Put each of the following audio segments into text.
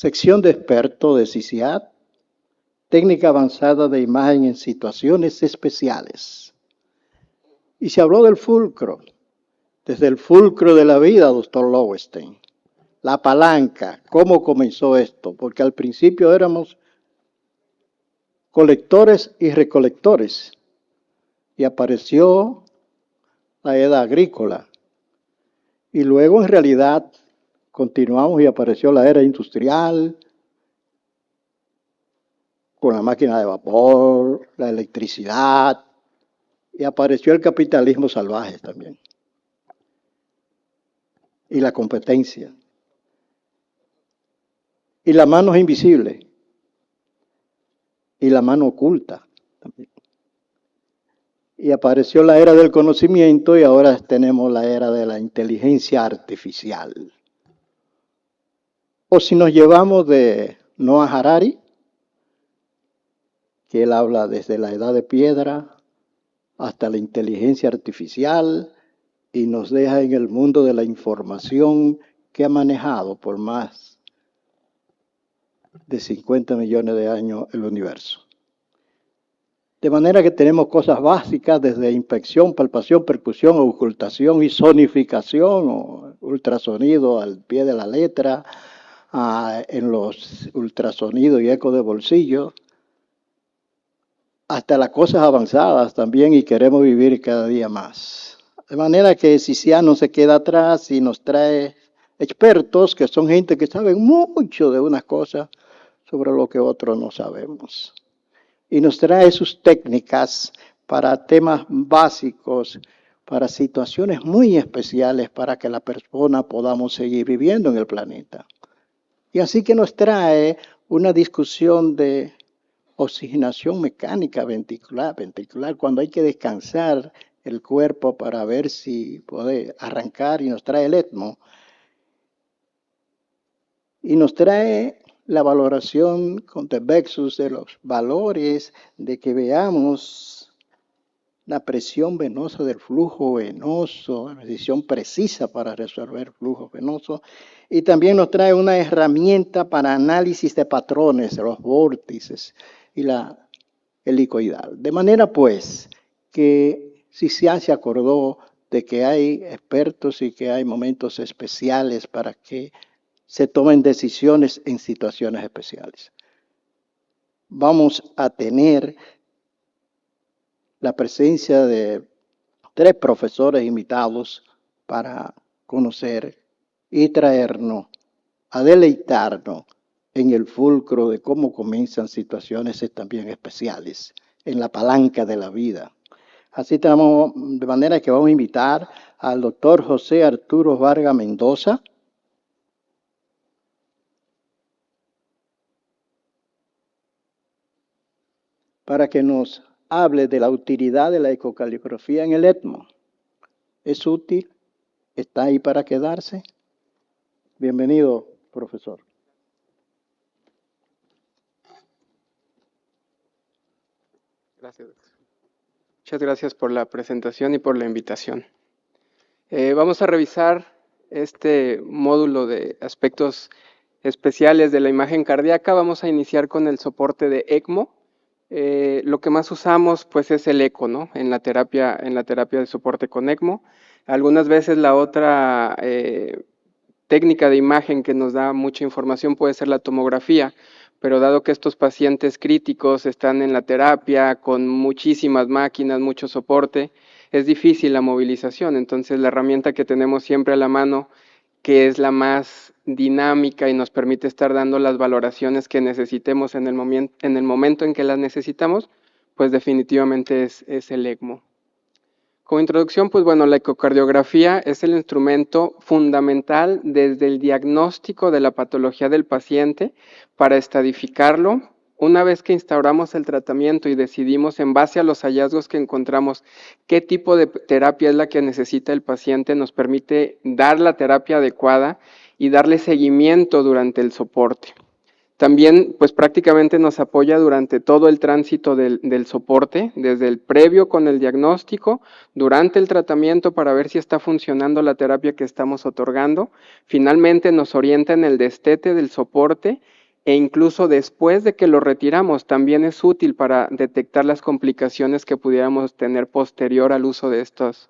Sección de experto de CICIAT, técnica avanzada de imagen en situaciones especiales. Y se habló del fulcro, desde el fulcro de la vida, doctor Lowenstein. La palanca, ¿cómo comenzó esto? Porque al principio éramos colectores y recolectores. Y apareció la edad agrícola. Y luego en realidad continuamos y apareció la era industrial, con la máquina de vapor, la electricidad, y apareció el capitalismo salvaje también. Y la competencia. Y la mano es invisible. Y la mano oculta también. Y apareció la era del conocimiento y ahora tenemos la era de la inteligencia artificial. O si nos llevamos de Noah Harari, que él habla desde la edad de piedra hasta la inteligencia artificial y nos deja en el mundo de la información que ha manejado por más de 50 millones de años el universo. De manera que tenemos cosas básicas desde inspección, palpación, percusión, ocultación y sonificación, o ultrasonido al pie de la letra, en los ultrasonidos y eco de bolsillo, hasta las cosas avanzadas también, y queremos vivir cada día más. De manera que CICIAT no se queda atrás y nos trae expertos que son gente que saben mucho de unas cosas sobre lo que otros no sabemos. Y nos trae sus técnicas para temas básicos, para situaciones muy especiales para que la persona podamos seguir viviendo en el planeta. Y así que nos trae una discusión de oxigenación mecánica ventricular, cuando hay que descansar el cuerpo para ver si puede arrancar, y nos trae el ECMO. Y nos trae la valoración con Vexus de los valores, de que veamos la presión venosa del flujo venoso, la decisión precisa para resolver flujo venoso. Y también nos trae una herramienta para análisis de patrones, de los vórtices y el helicoidal. De manera pues que CICIAT se acordó de que hay expertos y que hay momentos especiales para que se tomen decisiones en situaciones especiales. Vamos a tener la presencia de 3 profesores invitados para conocer y traernos a deleitarnos en el fulcro de cómo comienzan situaciones también especiales, en la palanca de la vida. Así tenemos, de manera que vamos a invitar al doctor José Arturo Vargas Mendoza, para que nos hable de la utilidad de la ecocaligrafía en el ECMO. ¿Es útil? ¿Está ahí para quedarse? Bienvenido, profesor. Gracias. Muchas gracias por la presentación y por la invitación. Vamos a revisar este módulo de aspectos especiales de la imagen cardíaca. Vamos a iniciar con el soporte de ECMO. Lo que más usamos pues es el eco, ¿no? En la terapia de soporte con ECMO. Algunas veces la otra técnica de imagen que nos da mucha información puede ser la tomografía, pero dado que estos pacientes críticos están en la terapia con muchísimas máquinas, mucho soporte, es difícil la movilización. Entonces la herramienta que tenemos siempre a la mano, que es la más dinámica y nos permite estar dando las valoraciones que necesitemos en el momento en que las necesitamos, pues definitivamente es el ECMO. Como introducción, pues bueno, la ecocardiografía es el instrumento fundamental desde el diagnóstico de la patología del paciente para estadificarlo. Una vez que instauramos el tratamiento y decidimos en base a los hallazgos que encontramos qué tipo de terapia es la que necesita el paciente, nos permite dar la terapia adecuada y darle seguimiento durante el soporte. También, pues prácticamente nos apoya durante todo el tránsito del soporte, desde el previo con el diagnóstico, durante el tratamiento para ver si está funcionando la terapia que estamos otorgando. Finalmente nos orienta en el destete del soporte e incluso después de que lo retiramos también es útil para detectar las complicaciones que pudiéramos tener posterior al uso de estos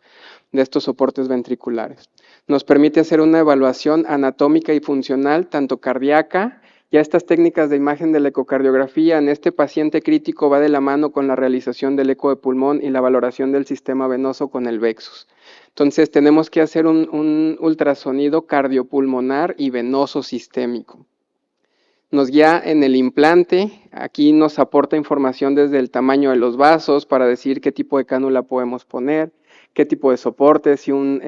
soportes ventriculares. Nos permite hacer una evaluación anatómica y funcional, tanto cardíaca. Ya estas técnicas de imagen de la ecocardiografía en este paciente crítico va de la mano con la realización del eco de pulmón y la valoración del sistema venoso con el Vexus. Entonces tenemos que hacer un ultrasonido cardiopulmonar y venoso sistémico. Nos guía en el implante, aquí nos aporta información desde el tamaño de los vasos para decir qué tipo de cánula podemos poner, qué tipo de soporte, si un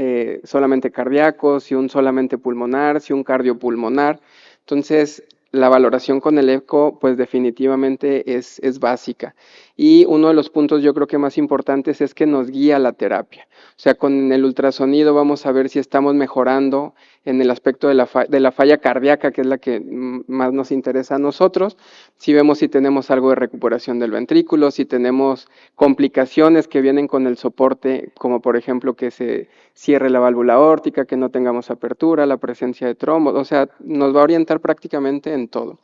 solamente cardíaco, si un solamente pulmonar, si un cardiopulmonar. Entonces, la valoración con el eco, pues definitivamente es básica. Y uno de los puntos yo creo que más importantes es que nos guía la terapia. O sea, con el ultrasonido vamos a ver si estamos mejorando en el aspecto de la falla cardíaca, que es la que más nos interesa a nosotros. Si vemos si tenemos algo de recuperación del ventrículo, si tenemos complicaciones que vienen con el soporte, como por ejemplo que se cierre la válvula aórtica, que no tengamos apertura, la presencia de trombos, o sea, nos va a orientar prácticamente en todo.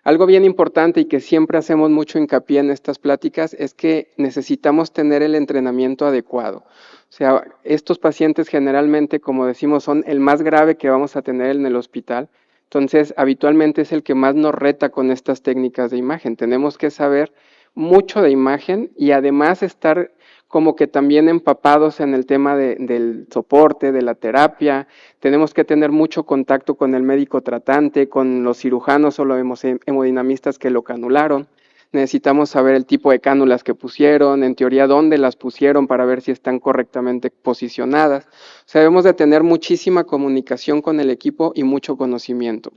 Algo bien importante y que siempre hacemos mucho hincapié en estas pláticas es que necesitamos tener el entrenamiento adecuado. O sea, estos pacientes generalmente, como decimos, son el más grave que vamos a tener en el hospital. Entonces, habitualmente es el que más nos reta con estas técnicas de imagen. Tenemos que saber mucho de imagen y además estar como que también empapados en el tema del soporte, de la terapia. Tenemos que tener mucho contacto con el médico tratante, con los cirujanos o los hemodinamistas que lo canularon. Necesitamos saber el tipo de cánulas que pusieron, en teoría dónde las pusieron para ver si están correctamente posicionadas. O sea, debemos de tener muchísima comunicación con el equipo y mucho conocimiento.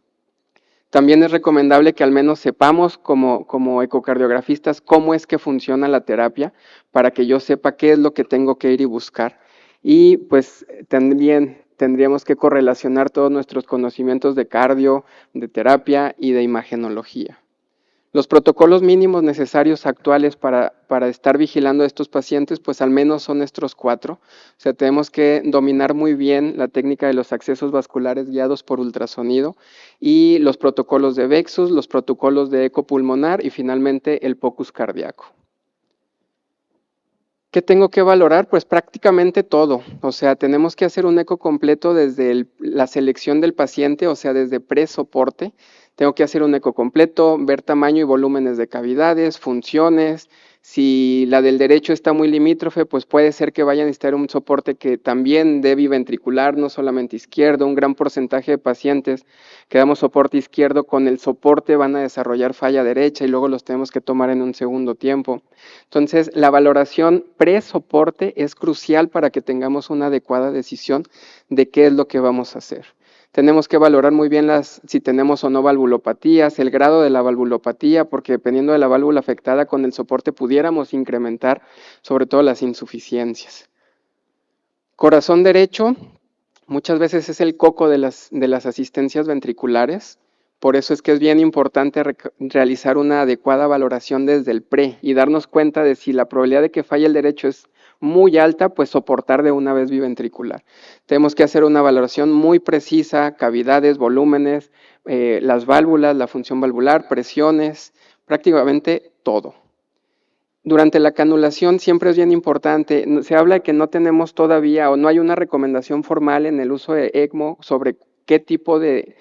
También es recomendable que al menos sepamos como ecocardiografistas cómo es que funciona la terapia para que yo sepa qué es lo que tengo que ir y buscar. Y pues también tendríamos que correlacionar todos nuestros conocimientos de cardio, de terapia y de imagenología. Los protocolos mínimos necesarios actuales para estar vigilando a estos pacientes, pues al menos son estos 4. O sea, tenemos que dominar muy bien la técnica de los accesos vasculares guiados por ultrasonido y los protocolos de Vexus, los protocolos de eco pulmonar y finalmente el POCUS cardíaco. ¿Qué tengo que valorar? Pues prácticamente todo. O sea, tenemos que hacer un eco completo desde la selección del paciente, o sea, desde pre-soporte. Tengo que hacer un eco completo, ver tamaño y volúmenes de cavidades, funciones. Si la del derecho está muy limítrofe, pues puede ser que vaya a necesitar un soporte que también dé biventricular, no solamente izquierdo. Un gran porcentaje de pacientes que damos soporte izquierdo con el soporte van a desarrollar falla derecha y luego los tenemos que tomar en un segundo tiempo. Entonces, la valoración pre-soporte es crucial para que tengamos una adecuada decisión de qué es lo que vamos a hacer. Tenemos que valorar muy bien si tenemos o no valvulopatías, el grado de la valvulopatía, porque dependiendo de la válvula afectada con el soporte pudiéramos incrementar sobre todo las insuficiencias. Corazón derecho, muchas veces es el coco de las asistencias ventriculares. Por eso es que es bien importante realizar una adecuada valoración desde el pre y darnos cuenta de si la probabilidad de que falle el derecho es muy alta, pues soportar de una vez biventricular. Tenemos que hacer una valoración muy precisa, cavidades, volúmenes, las válvulas, la función valvular, presiones, prácticamente todo. Durante la canulación siempre es bien importante, se habla de que no tenemos todavía o no hay una recomendación formal en el uso de ECMO sobre qué tipo de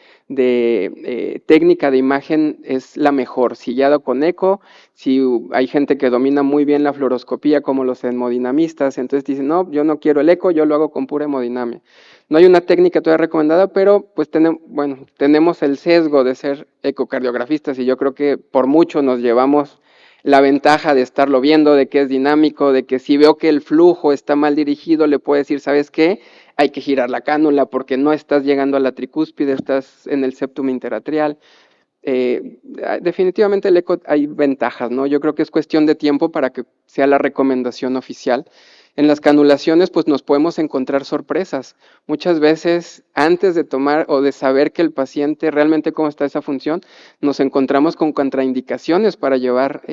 técnica de imagen es la mejor, si guiado con eco, si hay gente que domina muy bien la fluoroscopía como los hemodinamistas, entonces dicen, no, yo no quiero el eco, yo lo hago con pura hemodinamia. No hay una técnica todavía recomendada, pero pues tenemos el sesgo de ser ecocardiografistas y yo creo que por mucho nos llevamos la ventaja de estarlo viendo, de que es dinámico, de que si veo que el flujo está mal dirigido, le puedo decir, ¿sabes qué? Hay que girar la cánula porque no estás llegando a la tricúspide, estás en el septum interatrial. Definitivamente el eco hay ventajas, ¿no? Yo creo que es cuestión de tiempo para que sea la recomendación oficial. En las canulaciones, pues nos podemos encontrar sorpresas. Muchas veces, antes de tomar o de saber que el paciente realmente cómo está esa función, nos encontramos con contraindicaciones para llevar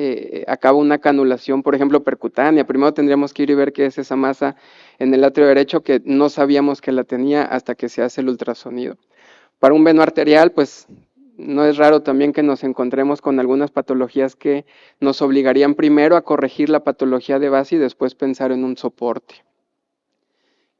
a cabo una canulación, por ejemplo, percutánea. Primero tendríamos que ir y ver qué es esa masa en el atrio derecho que no sabíamos que la tenía hasta que se hace el ultrasonido. Para un veno arterial, pues no es raro también que nos encontremos con algunas patologías que nos obligarían primero a corregir la patología de base y después pensar en un soporte.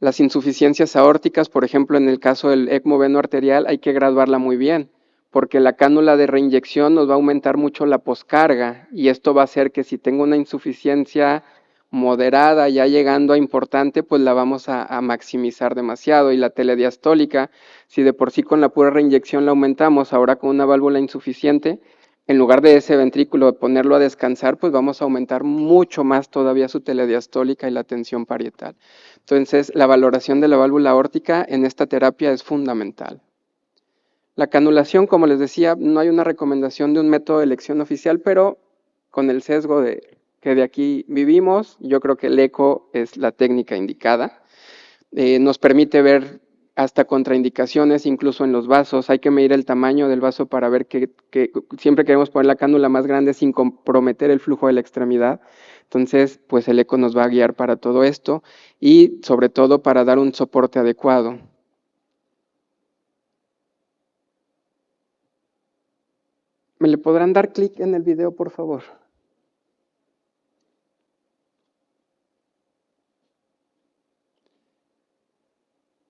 Las insuficiencias aórticas, por ejemplo, en el caso del ECMO veno arterial, hay que graduarla muy bien, porque la cánula de reinyección nos va a aumentar mucho la poscarga y esto va a hacer que si tengo una insuficiencia moderada ya llegando a importante, pues la vamos a maximizar demasiado. Y la telediastólica, si de por sí con la pura reinyección la aumentamos, ahora con una válvula insuficiente, en lugar de ese ventrículo ponerlo a descansar, pues vamos a aumentar mucho más todavía su telediastólica y la tensión parietal. Entonces, la valoración de la válvula aórtica en esta terapia es fundamental. La canulación, como les decía, no hay una recomendación de un método de elección oficial, pero con el sesgo de que de aquí vivimos, yo creo que el eco es la técnica indicada. Nos permite ver hasta contraindicaciones, incluso en los vasos. Hay que medir el tamaño del vaso para ver que siempre queremos poner la cánula más grande sin comprometer el flujo de la extremidad. Entonces, pues el eco nos va a guiar para todo esto y sobre todo para dar un soporte adecuado. ¿Me le podrán dar clic en el video, por favor?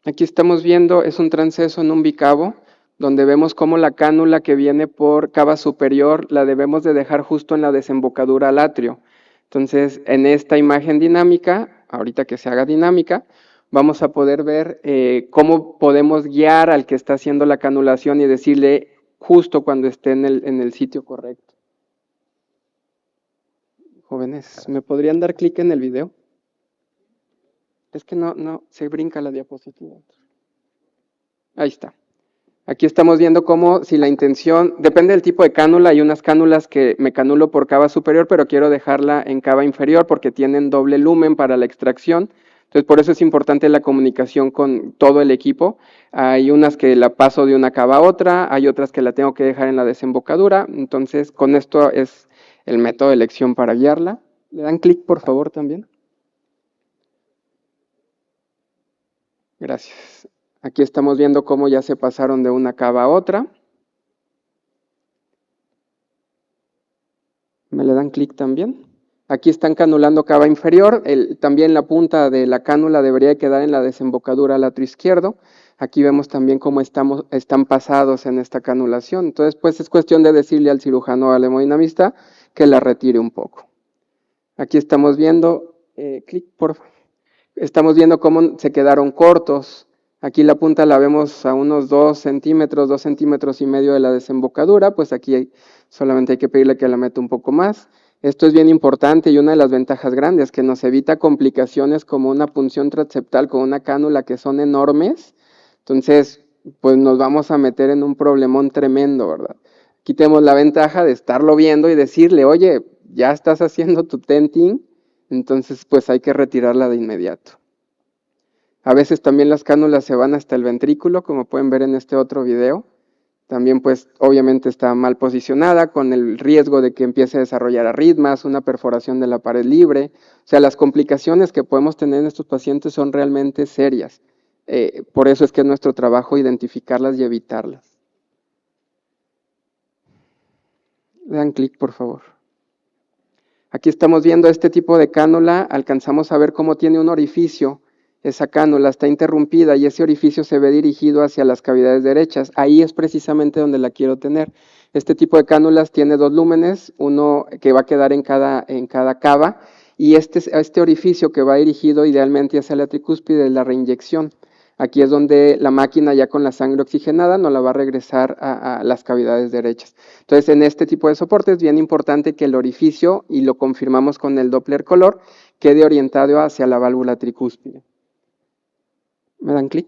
Aquí estamos viendo, es un tranceso en un bicavo, donde vemos cómo la cánula que viene por cava superior la debemos de dejar justo en la desembocadura al atrio. Entonces, en esta imagen dinámica, ahorita que se haga dinámica, vamos a poder ver cómo podemos guiar al que está haciendo la canulación y decirle justo cuando esté en el sitio correcto. Jóvenes, ¿me podrían dar clic en el video? Es que no, se brinca la diapositiva. Ahí está. Aquí estamos viendo cómo si la intención, depende del tipo de cánula, hay unas cánulas que me canulo por cava superior, pero quiero dejarla en cava inferior porque tienen doble lumen para la extracción. Entonces, por eso es importante la comunicación con todo el equipo. Hay unas que la paso de una cava a otra, hay otras que la tengo que dejar en la desembocadura. Entonces, con esto es el método de elección para guiarla. ¿Le dan clic, por favor, también? Gracias. Aquí estamos viendo cómo ya se pasaron de una cava a otra. ¿Me le dan clic también? Aquí están canulando cava inferior. También la punta de la cánula debería quedar en la desembocadura al atrio izquierdo. Aquí vemos también cómo están pasados en esta canulación. Entonces, pues es cuestión de decirle al cirujano o al hemodinamista que la retire un poco. Aquí estamos viendo, clic por favor. Estamos viendo cómo se quedaron cortos. Aquí la punta la vemos a unos 2 centímetros, 2 centímetros y medio de la desembocadura, pues aquí solamente hay que pedirle que la meta un poco más. Esto es bien importante y una de las ventajas grandes, que nos evita complicaciones como una punción transeptal con una cánula que son enormes. Entonces, pues nos vamos a meter en un problemón tremendo, ¿verdad? Aquí tenemos la ventaja de estarlo viendo y decirle, oye, ya estás haciendo tu tenting, entonces pues hay que retirarla de inmediato. A veces también las cánulas se van hasta el ventrículo, como pueden ver en este otro video. También pues obviamente está mal posicionada con el riesgo de que empiece a desarrollar arritmias, una perforación de la pared libre. O sea, las complicaciones que podemos tener en estos pacientes son realmente serias. Por eso es que es nuestro trabajo identificarlas y evitarlas. Le dan clic, por favor. Aquí estamos viendo este tipo de cánula. Alcanzamos a ver cómo tiene un orificio. Esa cánula está interrumpida y ese orificio se ve dirigido hacia las cavidades derechas. Ahí es precisamente donde la quiero tener. Este tipo de cánulas tiene 2 lúmenes, uno que va a quedar en cada cava, y este orificio que va dirigido idealmente hacia la tricúspide es la reinyección. Aquí es donde la máquina ya con la sangre oxigenada nos la va a regresar a las cavidades derechas. Entonces, en este tipo de soporte es bien importante que el orificio, y lo confirmamos con el Doppler color, quede orientado hacia la válvula tricúspide. ¿Me dan clic?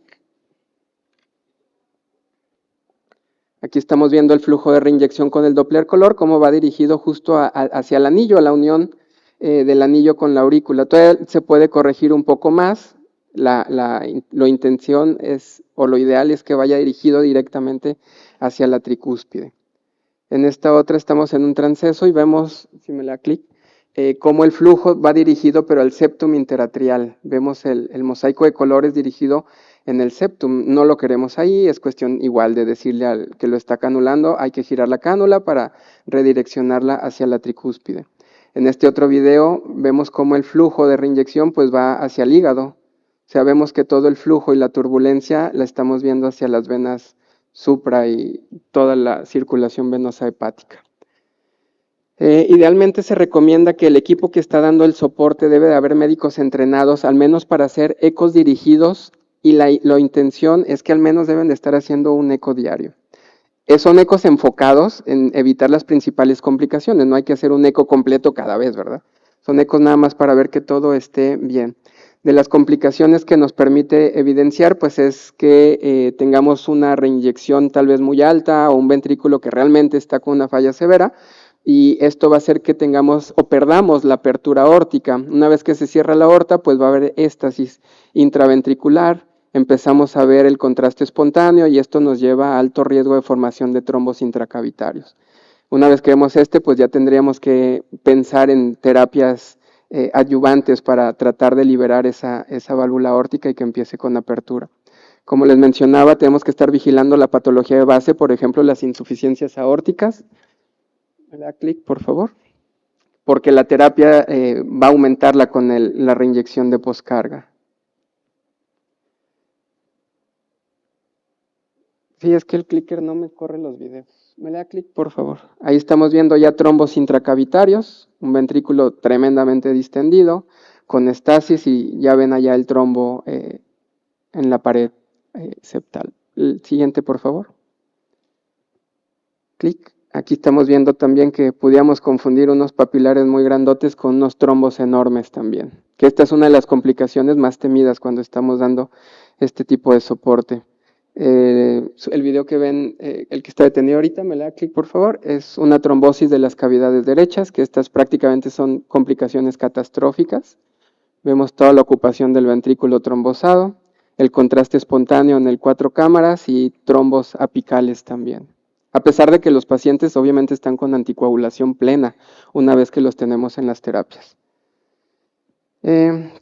Aquí estamos viendo el flujo de reinyección con el Doppler color, cómo va dirigido justo hacia el anillo, a la unión del anillo con la aurícula. Todavía se puede corregir un poco más. Lo intención es, o lo ideal es que vaya dirigido directamente hacia la tricúspide. En esta otra estamos en un tranceso y vemos, si me da clic, cómo el flujo va dirigido pero al septum interatrial. Vemos el mosaico de colores dirigido en el septum. No lo queremos ahí, es cuestión igual de decirle al que lo está canulando, hay que girar la cánula para redireccionarla hacia la tricúspide. En este otro video vemos cómo el flujo de reinyección pues va hacia el hígado. O sea, vemos que todo el flujo y la turbulencia la estamos viendo hacia las venas supra y toda la circulación venosa hepática. Idealmente se recomienda que el equipo que está dando el soporte debe de haber médicos entrenados, al menos para hacer ecos dirigidos, y la intención es que al menos deben de estar haciendo un eco diario. Son ecos enfocados en evitar las principales complicaciones, no hay que hacer un eco completo cada vez, ¿verdad? Son ecos nada más para ver que todo esté bien. De las complicaciones que nos permite evidenciar, pues es que tengamos una reinyección tal vez muy alta o un ventrículo que realmente está con una falla severa, y esto va a hacer que tengamos o perdamos la apertura aórtica. Una vez que se cierra la aorta, pues va a haber éstasis intraventricular, empezamos a ver el contraste espontáneo y esto nos lleva a alto riesgo de formación de trombos intracavitarios. Una vez que vemos pues ya tendríamos que pensar en terapias adyuvantes para tratar de liberar esa válvula aórtica y que empiece con apertura. Como les mencionaba, tenemos que estar vigilando la patología de base, por ejemplo, las insuficiencias aórticas. ¿Me da clic, por favor? Porque la terapia va a aumentarla con la reinyección de poscarga. Sí, es que el clicker no me corre los videos. Me da clic, por favor. Ahí estamos viendo ya trombos intracavitarios, un ventrículo tremendamente distendido, con estasis, y ya ven allá el trombo en la pared septal. El siguiente, por favor. Clic. Aquí estamos viendo también que pudiéramos confundir unos papilares muy grandotes con unos trombos enormes también. Que esta es una de las complicaciones más temidas cuando estamos dando este tipo de soporte. El video que ven, el que está detenido ahorita, me le da clic por favor, es una trombosis de las cavidades derechas, que estas prácticamente son complicaciones catastróficas. Vemos toda la ocupación del ventrículo trombosado, el contraste espontáneo en el 4 cámaras y trombos apicales también. A pesar de que los pacientes obviamente están con anticoagulación plena una vez que los tenemos en las terapias.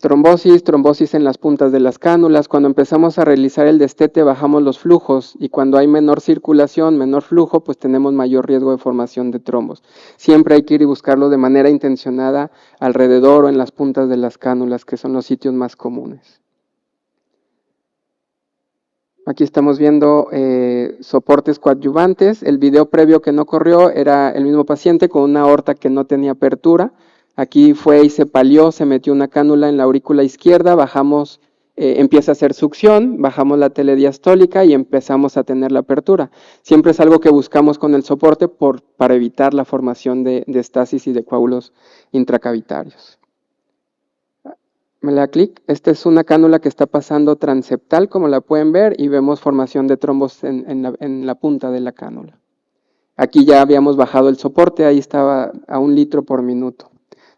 Trombosis en las puntas de las cánulas. Cuando empezamos a realizar el destete bajamos los flujos, y cuando hay menor circulación, menor flujo, pues tenemos mayor riesgo de formación de trombos. Siempre hay que ir y buscarlo de manera intencionada alrededor o en las puntas de las cánulas, que son los sitios más comunes. Aquí estamos viendo soportes coadyuvantes. El video previo que no corrió era el mismo paciente con una aorta que no tenía apertura. Aquí fue y se palió, se metió una cánula en la aurícula izquierda, bajamos, empieza a hacer succión, bajamos la telediastólica y empezamos a tener la apertura. Siempre es algo que buscamos con el soporte para evitar la formación de estasis y de coágulos intracavitarios. Me le da clic. Esta es una cánula que está pasando transeptal, como la pueden ver, y vemos formación de trombos en la punta de la cánula. Aquí ya habíamos bajado el soporte, ahí estaba a 1 litro por minuto.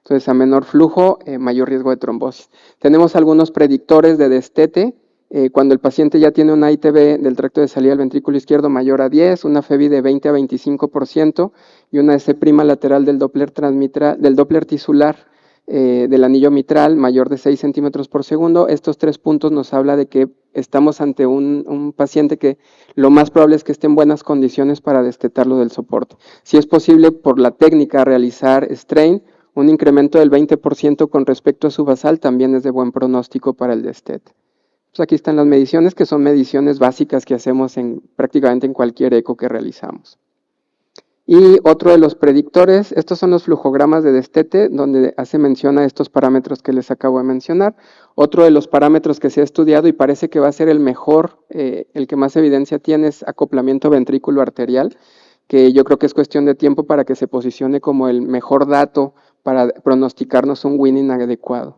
Entonces, a menor flujo, mayor riesgo de trombosis. Tenemos algunos predictores de destete. Cuando el paciente ya tiene una ITB del tracto de salida del ventrículo izquierdo mayor a 10, una FEBI de 20 a 25% y una S' lateral del Doppler tisular del anillo mitral mayor de 6 centímetros por segundo. Estos 3 puntos nos habla de que estamos ante un paciente que lo más probable es que esté en buenas condiciones para destetarlo del soporte. Si es posible por la técnica realizar strain, un incremento del 20% con respecto a su basal también es de buen pronóstico para el destete. Pues aquí están las mediciones, que son mediciones básicas que hacemos prácticamente en cualquier eco que realizamos. Y otro de los predictores, estos son los flujogramas de destete, donde hace mención a estos parámetros que les acabo de mencionar. Otro de los parámetros que se ha estudiado y parece que va a ser el mejor, el que más evidencia tiene, es acoplamiento ventrículo arterial, que yo creo que es cuestión de tiempo para que se posicione como el mejor dato para pronosticarnos un winning adecuado.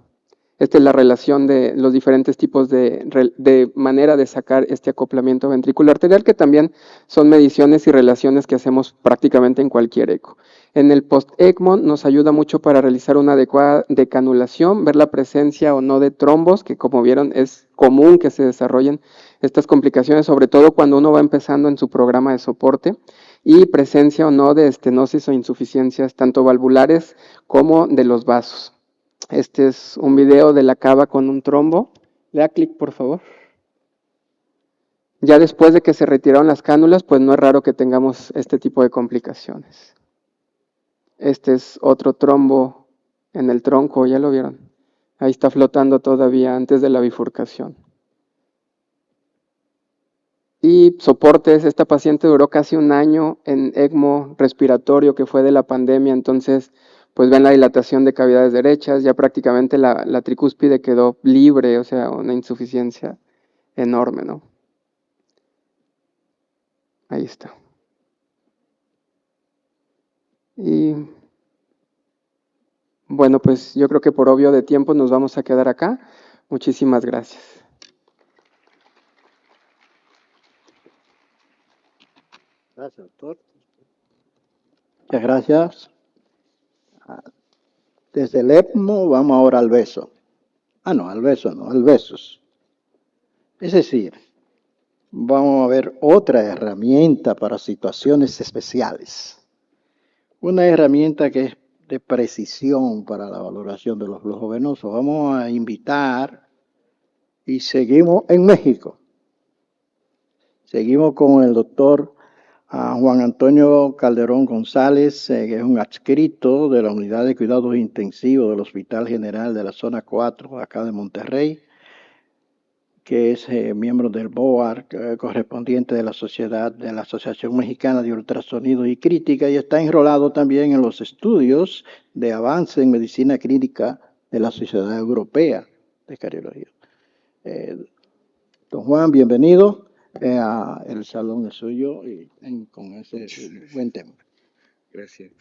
Esta es la relación de los diferentes tipos de manera de sacar este acoplamiento ventrículo arterial, que también son mediciones y relaciones que hacemos prácticamente en cualquier eco. En el post-ECMO nos ayuda mucho para realizar una adecuada decanulación, ver la presencia o no de trombos, que como vieron es común que se desarrollen estas complicaciones, sobre todo cuando uno va empezando en su programa de soporte, y presencia o no de estenosis o insuficiencias tanto valvulares como de los vasos. Este es un video de la cava con un trombo. Le da clic, por favor. Ya después de que se retiraron las cánulas, pues no es raro que tengamos este tipo de complicaciones. Este es otro trombo en el tronco, ¿ya lo vieron? Ahí está flotando todavía antes de la bifurcación. Y soportes, esta paciente duró casi un año en ECMO respiratorio, que fue de la pandemia, entonces pues ven la dilatación de cavidades derechas, ya prácticamente la tricúspide quedó libre, o sea, una insuficiencia enorme, ¿no? Ahí está. Y bueno, pues yo creo que por obvio de tiempo nos vamos a quedar acá. Muchísimas gracias. Gracias, doctor. Muchas gracias. Desde el ECMO vamos ahora al beso. No, al beso no, al besos. Es decir, vamos a ver otra herramienta para situaciones especiales. Una herramienta que es de precisión para la valoración de los flujos venosos. Vamos a invitar y seguimos en México. Seguimos con el doctor Juan Antonio Calderón González, que es un adscrito de la Unidad de Cuidados Intensivos del Hospital General de la Zona 4, acá de Monterrey, que es miembro del BOAR, correspondiente de la Asociación Mexicana de Ultrasonido y Crítica, y está enrolado también en los estudios de avance en medicina clínica de la Sociedad Europea de Cardiología. Don Juan, bienvenido. El salón es suyo y con ese buen tema. Gracias.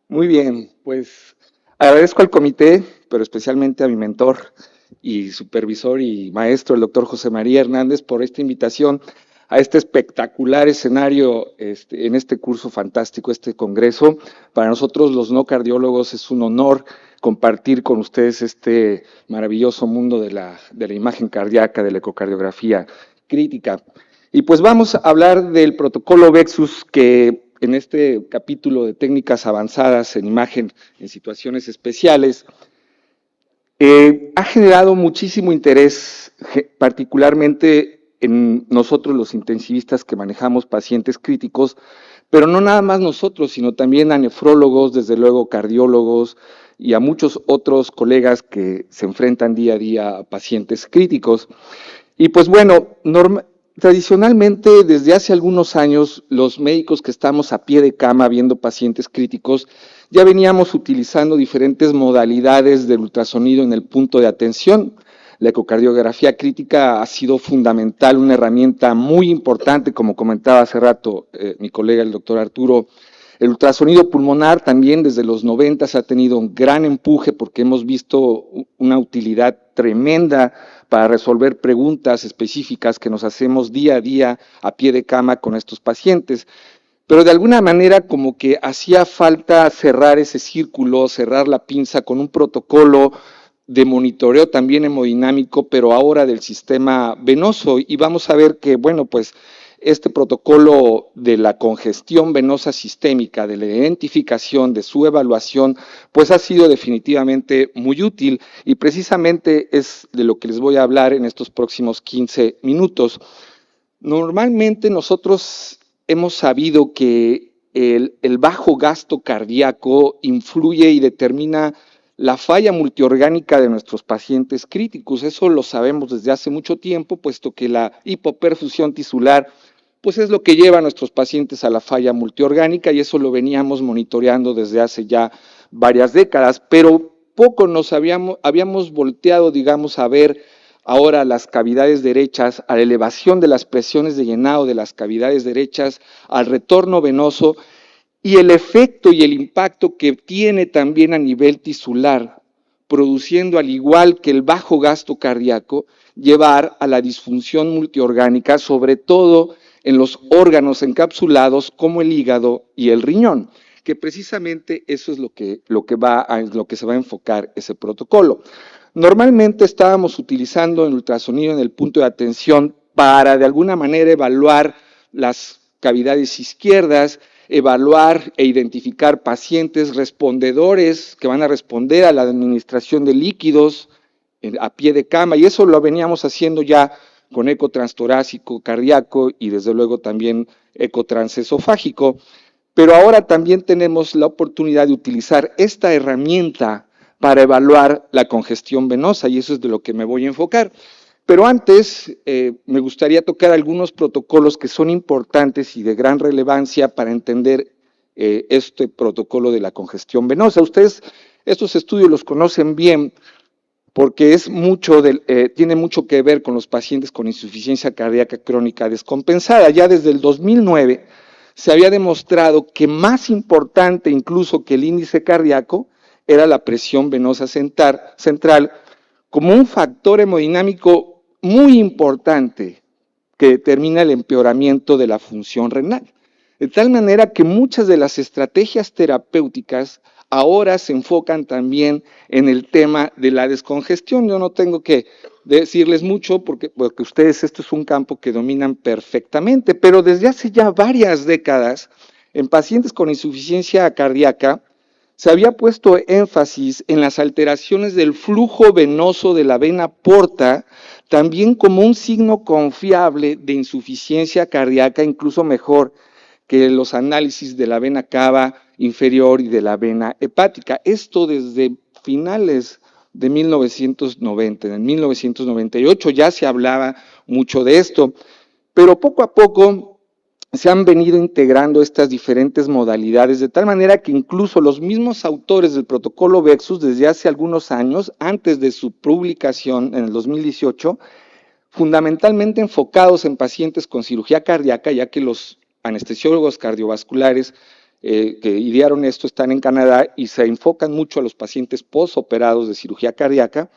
Muy bien, pues agradezco al comité, pero especialmente a mi mentor y supervisor y maestro, el doctor José María Hernández, por esta invitación a este espectacular escenario en este curso fantástico, este congreso. Para nosotros los no cardiólogos es un honor compartir con ustedes este maravilloso mundo de la imagen cardíaca, de la ecocardiografía crítica. Y pues vamos a hablar del protocolo VEXUS, que en este capítulo de técnicas avanzadas en imagen en situaciones especiales ha generado muchísimo interés, particularmente en nosotros los intensivistas que manejamos pacientes críticos, pero no nada más nosotros, sino también a nefrólogos, desde luego cardiólogos y a muchos otros colegas que se enfrentan día a día a pacientes críticos. Y pues bueno, tradicionalmente desde hace algunos años los médicos que estamos a pie de cama viendo pacientes críticos ya veníamos utilizando diferentes modalidades del ultrasonido en el punto de atención. La ecocardiografía crítica ha sido fundamental, una herramienta muy importante, como comentaba hace rato mi colega el doctor Arturo. El ultrasonido pulmonar también desde los 90 ha tenido un gran empuje porque hemos visto una utilidad tremenda para resolver preguntas específicas que nos hacemos día a día a pie de cama con estos pacientes. Pero de alguna manera como que hacía falta cerrar ese círculo, cerrar la pinza con un protocolo de monitoreo también hemodinámico, pero ahora del sistema venoso. Y vamos a ver que, bueno, pues este protocolo de la congestión venosa sistémica, de la identificación, de su evaluación, pues ha sido definitivamente muy útil y precisamente es de lo que les voy a hablar en estos próximos 15 minutos. Normalmente nosotros hemos sabido que el bajo gasto cardíaco influye y determina la falla multiorgánica de nuestros pacientes críticos. Eso lo sabemos desde hace mucho tiempo, puesto que la hipoperfusión tisular pues es lo que lleva a nuestros pacientes a la falla multiorgánica, y eso lo veníamos monitoreando desde hace ya varias décadas, pero poco nos habíamos volteado, digamos, a ver ahora las cavidades derechas, a la elevación de las presiones de llenado de las cavidades derechas, al retorno venoso y el efecto y el impacto que tiene también a nivel tisular, produciendo, al igual que el bajo gasto cardíaco, llevar a la disfunción multiorgánica, sobre todo en los órganos encapsulados como el hígado y el riñón, que precisamente eso es lo que se va a enfocar ese protocolo. Normalmente estábamos utilizando el ultrasonido en el punto de atención para de alguna manera evaluar las cavidades izquierdas, evaluar e identificar pacientes respondedores que van a responder a la administración de líquidos a pie de cama, y eso lo veníamos haciendo ya con eco transtorácico, cardíaco y desde luego también eco transesofágico, pero ahora también tenemos la oportunidad de utilizar esta herramienta para evaluar la congestión venosa, y eso es de lo que me voy a enfocar. Pero antes me gustaría tocar algunos protocolos que son importantes y de gran relevancia para entender este protocolo de la congestión venosa. Ustedes estos estudios los conocen bien porque tiene mucho que ver con los pacientes con insuficiencia cardíaca crónica descompensada. Ya desde el 2009 se había demostrado que más importante incluso que el índice cardíaco era la presión venosa central como un factor hemodinámico muy importante que determina el empeoramiento de la función renal. De tal manera que muchas de las estrategias terapéuticas ahora se enfocan también en el tema de la descongestión. Yo no tengo que decirles mucho porque ustedes esto es un campo que dominan perfectamente, pero desde hace ya varias décadas en pacientes con insuficiencia cardíaca se había puesto énfasis en las alteraciones del flujo venoso de la vena porta, también como un signo confiable de insuficiencia cardíaca, incluso mejor que los análisis de la vena cava inferior y de la vena hepática. Esto desde finales de 1990, en 1998 ya se hablaba mucho de esto, pero poco a poco se han venido integrando estas diferentes modalidades, de tal manera que incluso los mismos autores del protocolo VEXUS desde hace algunos años, antes de su publicación en el 2018, fundamentalmente enfocados en pacientes con cirugía cardíaca, ya que los anestesiólogos cardiovasculares que idearon esto están en Canadá y se enfocan mucho a los pacientes posoperados de cirugía cardíaca,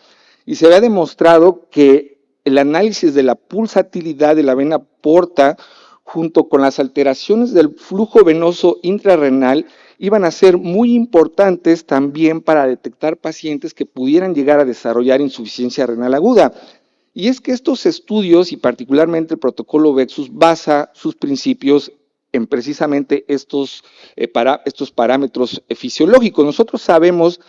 y se había demostrado que el análisis de la pulsatilidad de la vena porta junto con las alteraciones del flujo venoso intrarrenal iban a ser muy importantes también para detectar pacientes que pudieran llegar a desarrollar insuficiencia renal aguda. Y es que estos estudios, y particularmente el protocolo VEXUS, basa sus principios en precisamente estos parámetros fisiológicos. Nosotros sabemos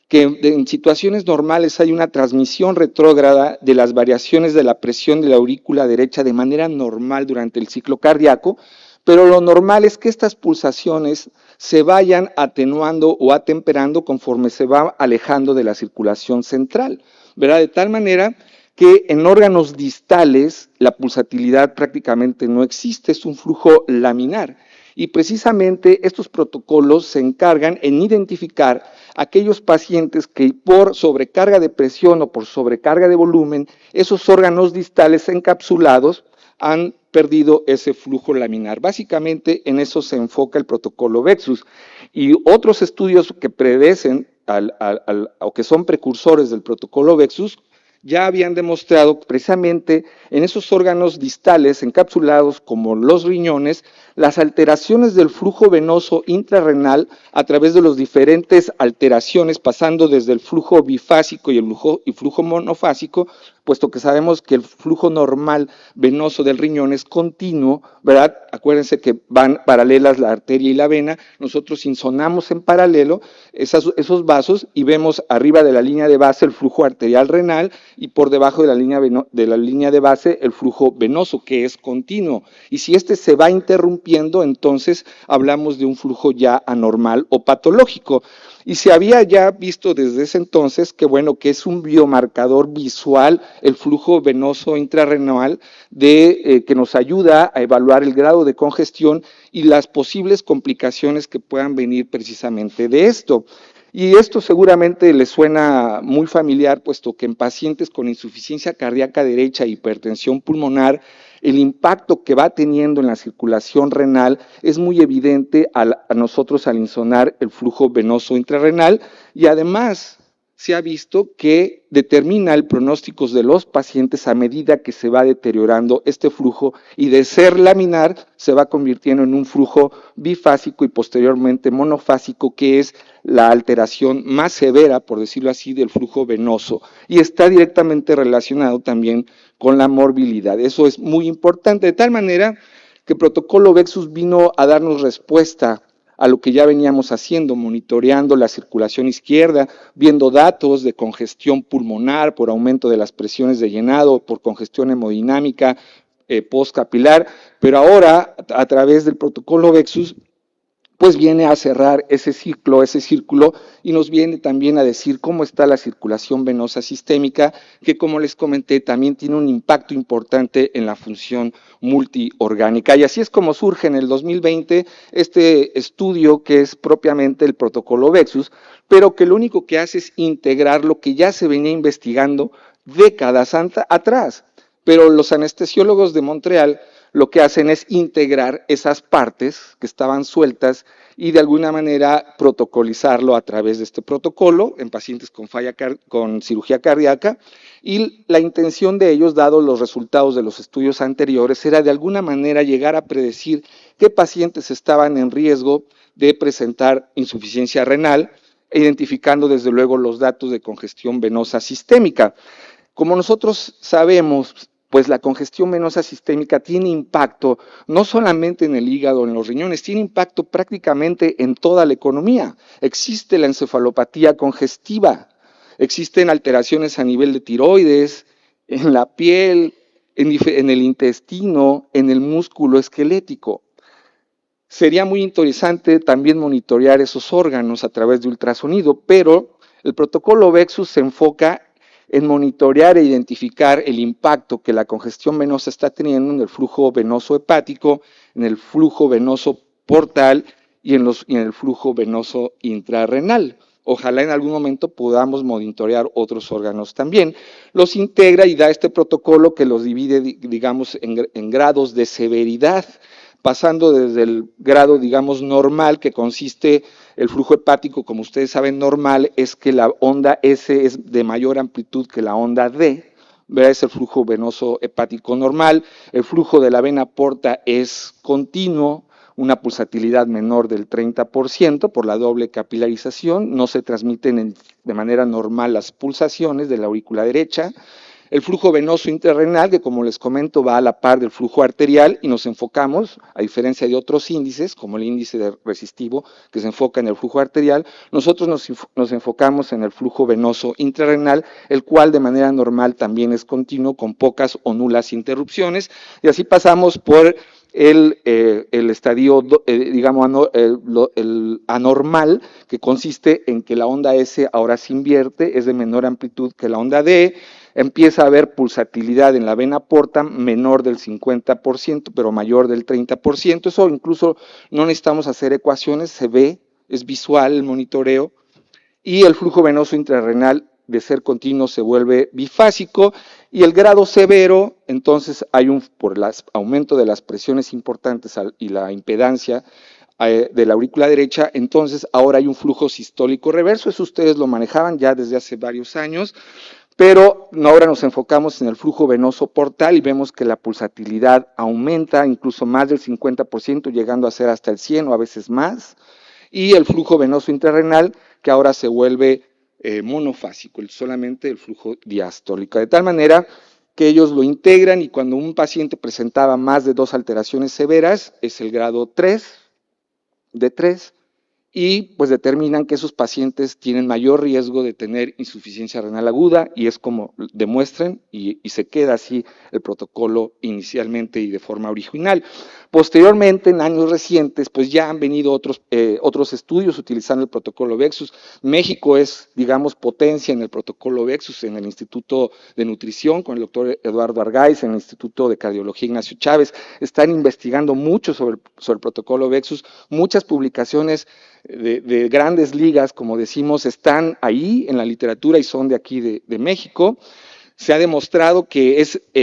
que en situaciones normales hay una transmisión retrógrada de las variaciones de la presión de la aurícula derecha de manera normal durante el ciclo cardíaco, pero lo normal es que estas pulsaciones se vayan atenuando o atemperando conforme se va alejando de la circulación central, ¿verdad? De tal manera que en órganos distales la pulsatilidad prácticamente no existe, es un flujo laminar. Y precisamente estos protocolos se encargan en identificar aquellos pacientes que por sobrecarga de presión o por sobrecarga de volumen, esos órganos distales encapsulados han perdido ese flujo laminar. Básicamente en eso se enfoca el protocolo VEXUS. Y otros estudios que predecen o que son precursores del protocolo VEXUS ya habían demostrado precisamente en esos órganos distales encapsulados como los riñones, las alteraciones del flujo venoso intrarrenal a través de las diferentes alteraciones, pasando desde el flujo bifásico y el flujo monofásico, puesto que sabemos que el flujo normal venoso del riñón es continuo, ¿verdad? Acuérdense que van paralelas la arteria y la vena, nosotros insonamos en paralelo esos vasos y vemos arriba de la línea de base el flujo arterial renal y por debajo de la línea de base el flujo venoso, que es continuo. Y si este se va interrumpiendo, entonces hablamos de un flujo ya anormal o patológico. Y se había ya visto desde ese entonces que, bueno, que es un biomarcador visual el flujo venoso intrarrenal que nos ayuda a evaluar el grado de congestión y las posibles complicaciones que puedan venir precisamente de esto. Y esto seguramente les suena muy familiar, puesto que en pacientes con insuficiencia cardíaca derecha e hipertensión pulmonar, el impacto que va teniendo en la circulación renal es muy evidente a nosotros al insonar el flujo venoso intrarrenal, y además se ha visto que determina el pronóstico de los pacientes a medida que se va deteriorando este flujo, y de ser laminar se va convirtiendo en un flujo bifásico y posteriormente monofásico, que es la alteración más severa, por decirlo así, del flujo venoso, y está directamente relacionado también con la morbilidad. Eso es muy importante, de tal manera que el protocolo Vexus vino a darnos respuesta a lo que ya veníamos haciendo, monitoreando la circulación izquierda, viendo datos de congestión pulmonar por aumento de las presiones de llenado, por congestión hemodinámica postcapilar, pero ahora a través del protocolo Vexus pues viene a cerrar ese círculo, y nos viene también a decir cómo está la circulación venosa sistémica, que como les comenté también tiene un impacto importante en la función multiorgánica. Y así es como surge en el 2020 este estudio que es propiamente el protocolo Vexus, pero que lo único que hace es integrar lo que ya se venía investigando décadas atrás. Pero los anestesiólogos de Montreal lo que hacen es integrar esas partes que estaban sueltas y de alguna manera protocolizarlo a través de este protocolo en pacientes con cirugía cardíaca, y la intención de ellos, dado los resultados de los estudios anteriores, era de alguna manera llegar a predecir qué pacientes estaban en riesgo de presentar insuficiencia renal, identificando desde luego los datos de congestión venosa sistémica. Como nosotros sabemos, pues la congestión venosa sistémica tiene impacto no solamente en el hígado, en los riñones, tiene impacto prácticamente en toda la economía. Existe la encefalopatía congestiva, existen alteraciones a nivel de tiroides, en la piel, en el intestino, en el músculo esquelético. Sería muy interesante también monitorear esos órganos a través de ultrasonido, pero el protocolo Vexus se enfoca en monitorear e identificar el impacto que la congestión venosa está teniendo en el flujo venoso hepático, en el flujo venoso portal y en el flujo venoso intrarrenal. Ojalá en algún momento podamos monitorear otros órganos también. Los integra y da este protocolo que los divide, digamos, en grados de severidad, pasando desde el grado, digamos, normal, que consiste el flujo hepático, como ustedes saben, normal, es que la onda S es de mayor amplitud que la onda D, ¿verdad? Es el flujo venoso hepático normal. El flujo de la vena porta es continuo, una pulsatilidad menor del 30% por la doble capilarización, no se transmiten de manera normal las pulsaciones de la aurícula derecha. El flujo venoso intrarrenal, que como les comento va a la par del flujo arterial, y nos enfocamos, a diferencia de otros índices, como el índice resistivo, que se enfoca en el flujo arterial, nosotros nos enfocamos en el flujo venoso intrarrenal, el cual de manera normal también es continuo, con pocas o nulas interrupciones, y así pasamos por el estadio, digamos, el anormal, que consiste en que la onda S ahora se invierte, es de menor amplitud que la onda D, empieza a haber pulsatilidad en la vena porta menor del 50%, pero mayor del 30%, eso incluso no necesitamos hacer ecuaciones, se ve, es visual el monitoreo, y el flujo venoso intrarrenal de ser continuo se vuelve bifásico, y el grado severo, entonces hay por el aumento de las presiones importantes y la impedancia de la aurícula derecha, entonces ahora hay un flujo sistólico reverso, eso ustedes lo manejaban ya desde hace varios años, pero ahora nos enfocamos en el flujo venoso portal y vemos que la pulsatilidad aumenta incluso más del 50%, llegando a ser hasta el 100 o a veces más, y el flujo venoso intrarrenal, que ahora se vuelve monofásico, solamente el flujo diastólico, de tal manera que ellos lo integran, y cuando un paciente presentaba más de 2 alteraciones severas, es el grado 3, de 3, y pues determinan que esos pacientes tienen mayor riesgo de tener insuficiencia renal aguda, y es como demuestran, y se queda así el protocolo inicialmente y de forma original. Posteriormente, en años recientes, pues ya han venido otros estudios utilizando el protocolo Vexus. México es, digamos, potencia en el protocolo Vexus, en el Instituto de Nutrición, con el doctor Eduardo Argaiz, en el Instituto de Cardiología Ignacio Chávez. Están investigando mucho sobre el protocolo Vexus. Muchas publicaciones de grandes ligas, como decimos, están ahí en la literatura y son de aquí de México. Se ha demostrado que este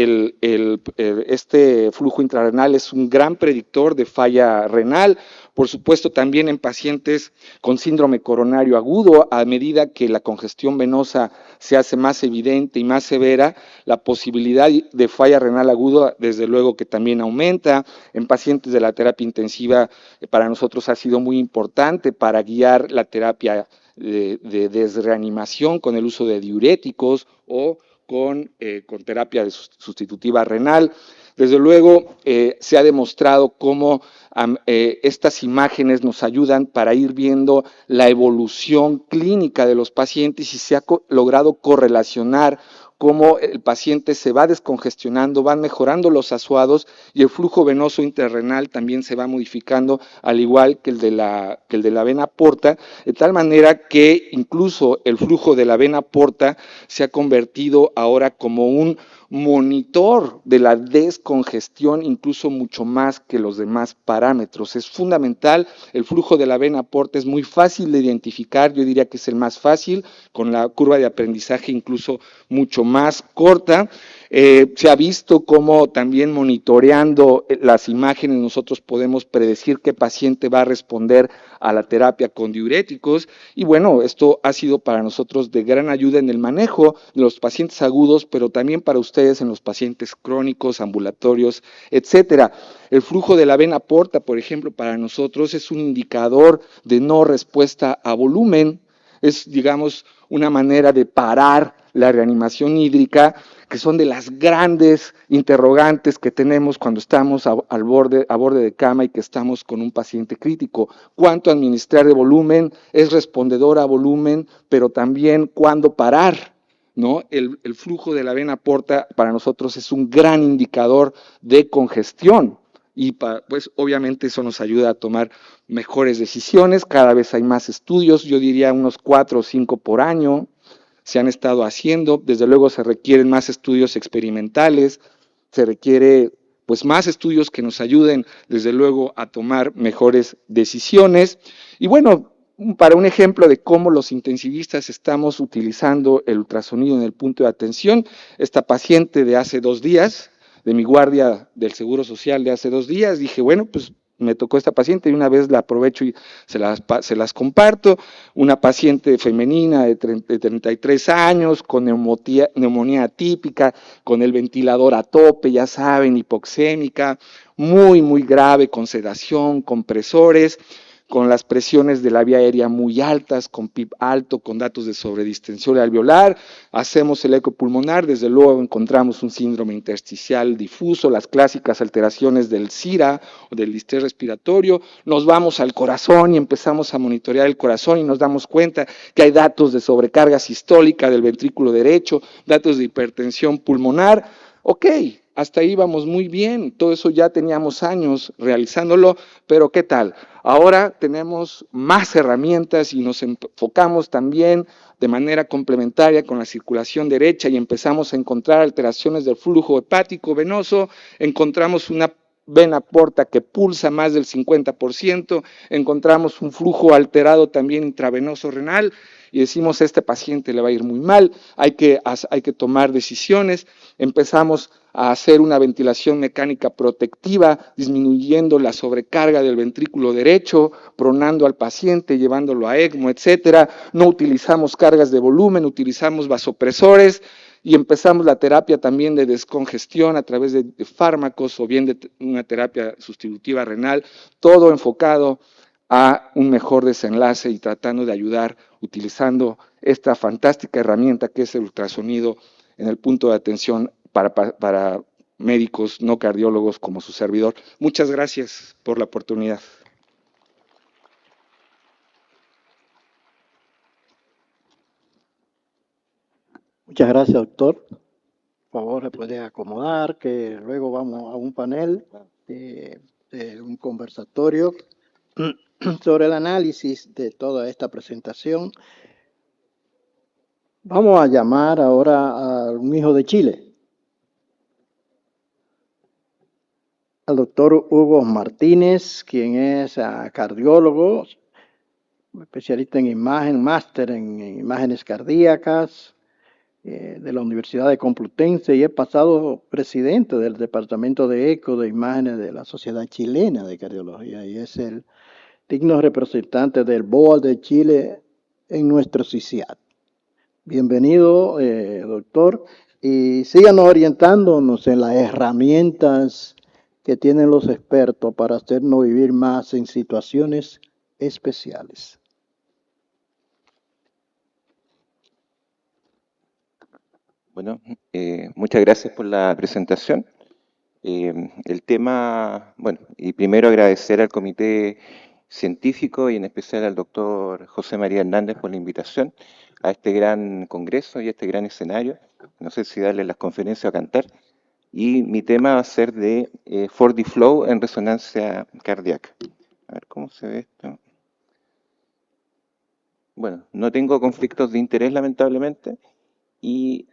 flujo intrarrenal es un gran predictor de falla renal, por supuesto también en pacientes con síndrome coronario agudo. A medida que la congestión venosa se hace más evidente y más severa, la posibilidad de falla renal aguda desde luego que también aumenta. En pacientes de la terapia intensiva, para nosotros ha sido muy importante para guiar la terapia de desreanimación con el uso de diuréticos o con terapia sustitutiva renal. Desde luego, se ha demostrado cómo estas imágenes nos ayudan para ir viendo la evolución clínica de los pacientes y se ha logrado correlacionar cómo el paciente se va descongestionando, van mejorando los asuados y el flujo venoso intrarrenal también se va modificando, al igual que el de la vena porta, de tal manera que incluso el flujo de la vena porta se ha convertido ahora como un monitor de la descongestión, incluso mucho más que los demás parámetros. Es fundamental, el flujo de la vena porta es muy fácil de identificar, yo diría que es el más fácil, con la curva de aprendizaje incluso mucho más corta. Se ha visto cómo también monitoreando las imágenes nosotros podemos predecir qué paciente va a responder a la terapia con diuréticos y bueno, esto ha sido para nosotros de gran ayuda en el manejo de los pacientes agudos, pero también para ustedes en los pacientes crónicos, ambulatorios, etcétera. El flujo de la vena porta, por ejemplo, para nosotros es un indicador de no respuesta a volumen, es, digamos, una manera de parar la reanimación hídrica, que son de las grandes interrogantes que tenemos cuando estamos a borde de cama y que estamos con un paciente crítico. ¿Cuánto administrar de volumen? ¿Es respondedor a volumen? Pero también cuándo parar, ¿no? El flujo de la vena porta para nosotros es un gran indicador de congestión. Y pues obviamente eso nos ayuda a tomar mejores decisiones. Cada vez hay más estudios, yo diría unos 4 o 5 por año se han estado haciendo. Desde luego se requieren más estudios experimentales, se requiere pues más estudios que nos ayuden desde luego a tomar mejores decisiones. Y bueno, para un ejemplo de cómo los intensivistas estamos utilizando el ultrasonido en el punto de atención, esta paciente de hace 2 días, de mi guardia del Seguro Social de hace 2 días, dije, bueno, pues me tocó esta paciente y una vez la aprovecho y se las comparto. Una paciente femenina de 33 años con neumonía atípica, con el ventilador a tope, ya saben, hipoxémica, muy grave, con sedación, compresores, con las presiones de la vía aérea muy altas, con PIB alto, con datos de sobredistensión alveolar. Hacemos el eco pulmonar, desde luego encontramos un síndrome intersticial difuso, las clásicas alteraciones del SIRA o del distrés respiratorio. Nos vamos al corazón y empezamos a monitorear el corazón y nos damos cuenta que hay datos de sobrecarga sistólica del ventrículo derecho, datos de hipertensión pulmonar. Ok, hasta ahí vamos muy bien, todo eso ya teníamos años realizándolo, pero ¿qué tal? Ahora tenemos más herramientas y nos enfocamos también de manera complementaria con la circulación derecha y empezamos a encontrar alteraciones del flujo hepático venoso, encontramos una vena porta que pulsa más del 50%, encontramos un flujo alterado también intravenoso renal y decimos, a este paciente le va a ir muy mal, hay que tomar decisiones, empezamos a hacer una ventilación mecánica protectiva, disminuyendo la sobrecarga del ventrículo derecho, pronando al paciente, llevándolo a ECMO, etcétera. No utilizamos cargas de volumen, utilizamos vasopresores y empezamos la terapia también de descongestión a través de fármacos o bien de una terapia sustitutiva renal, todo enfocado a un mejor desenlace y tratando de ayudar utilizando esta fantástica herramienta que es el ultrasonido en el punto de atención para médicos no cardiólogos como su servidor. Muchas gracias por la oportunidad. Muchas gracias, doctor. Por favor, se puede acomodar, que luego vamos a un panel de un conversatorio sobre el análisis de toda esta presentación. Vamos a llamar ahora a un hijo de Chile, al doctor Hugo Martínez, quien es cardiólogo, especialista en imagen, máster en imágenes cardíacas de la Universidad de Complutense y es pasado presidente del Departamento de Eco de Imágenes de la Sociedad Chilena de Cardiología y es el digno representante del BOA de Chile en nuestro CICIAT. Bienvenido, doctor, y síganos orientándonos en las herramientas que tienen los expertos para hacernos vivir más en situaciones especiales. Bueno, muchas gracias por la presentación. El tema, bueno, y primero agradecer al comité científico y en especial al doctor José María Hernández por la invitación a este gran congreso y a este gran escenario. No sé si darle las conferencias o cantar. Y mi tema va a ser de 4D Flow en resonancia cardíaca. A ver cómo se ve esto. Bueno, no tengo conflictos de interés lamentablemente y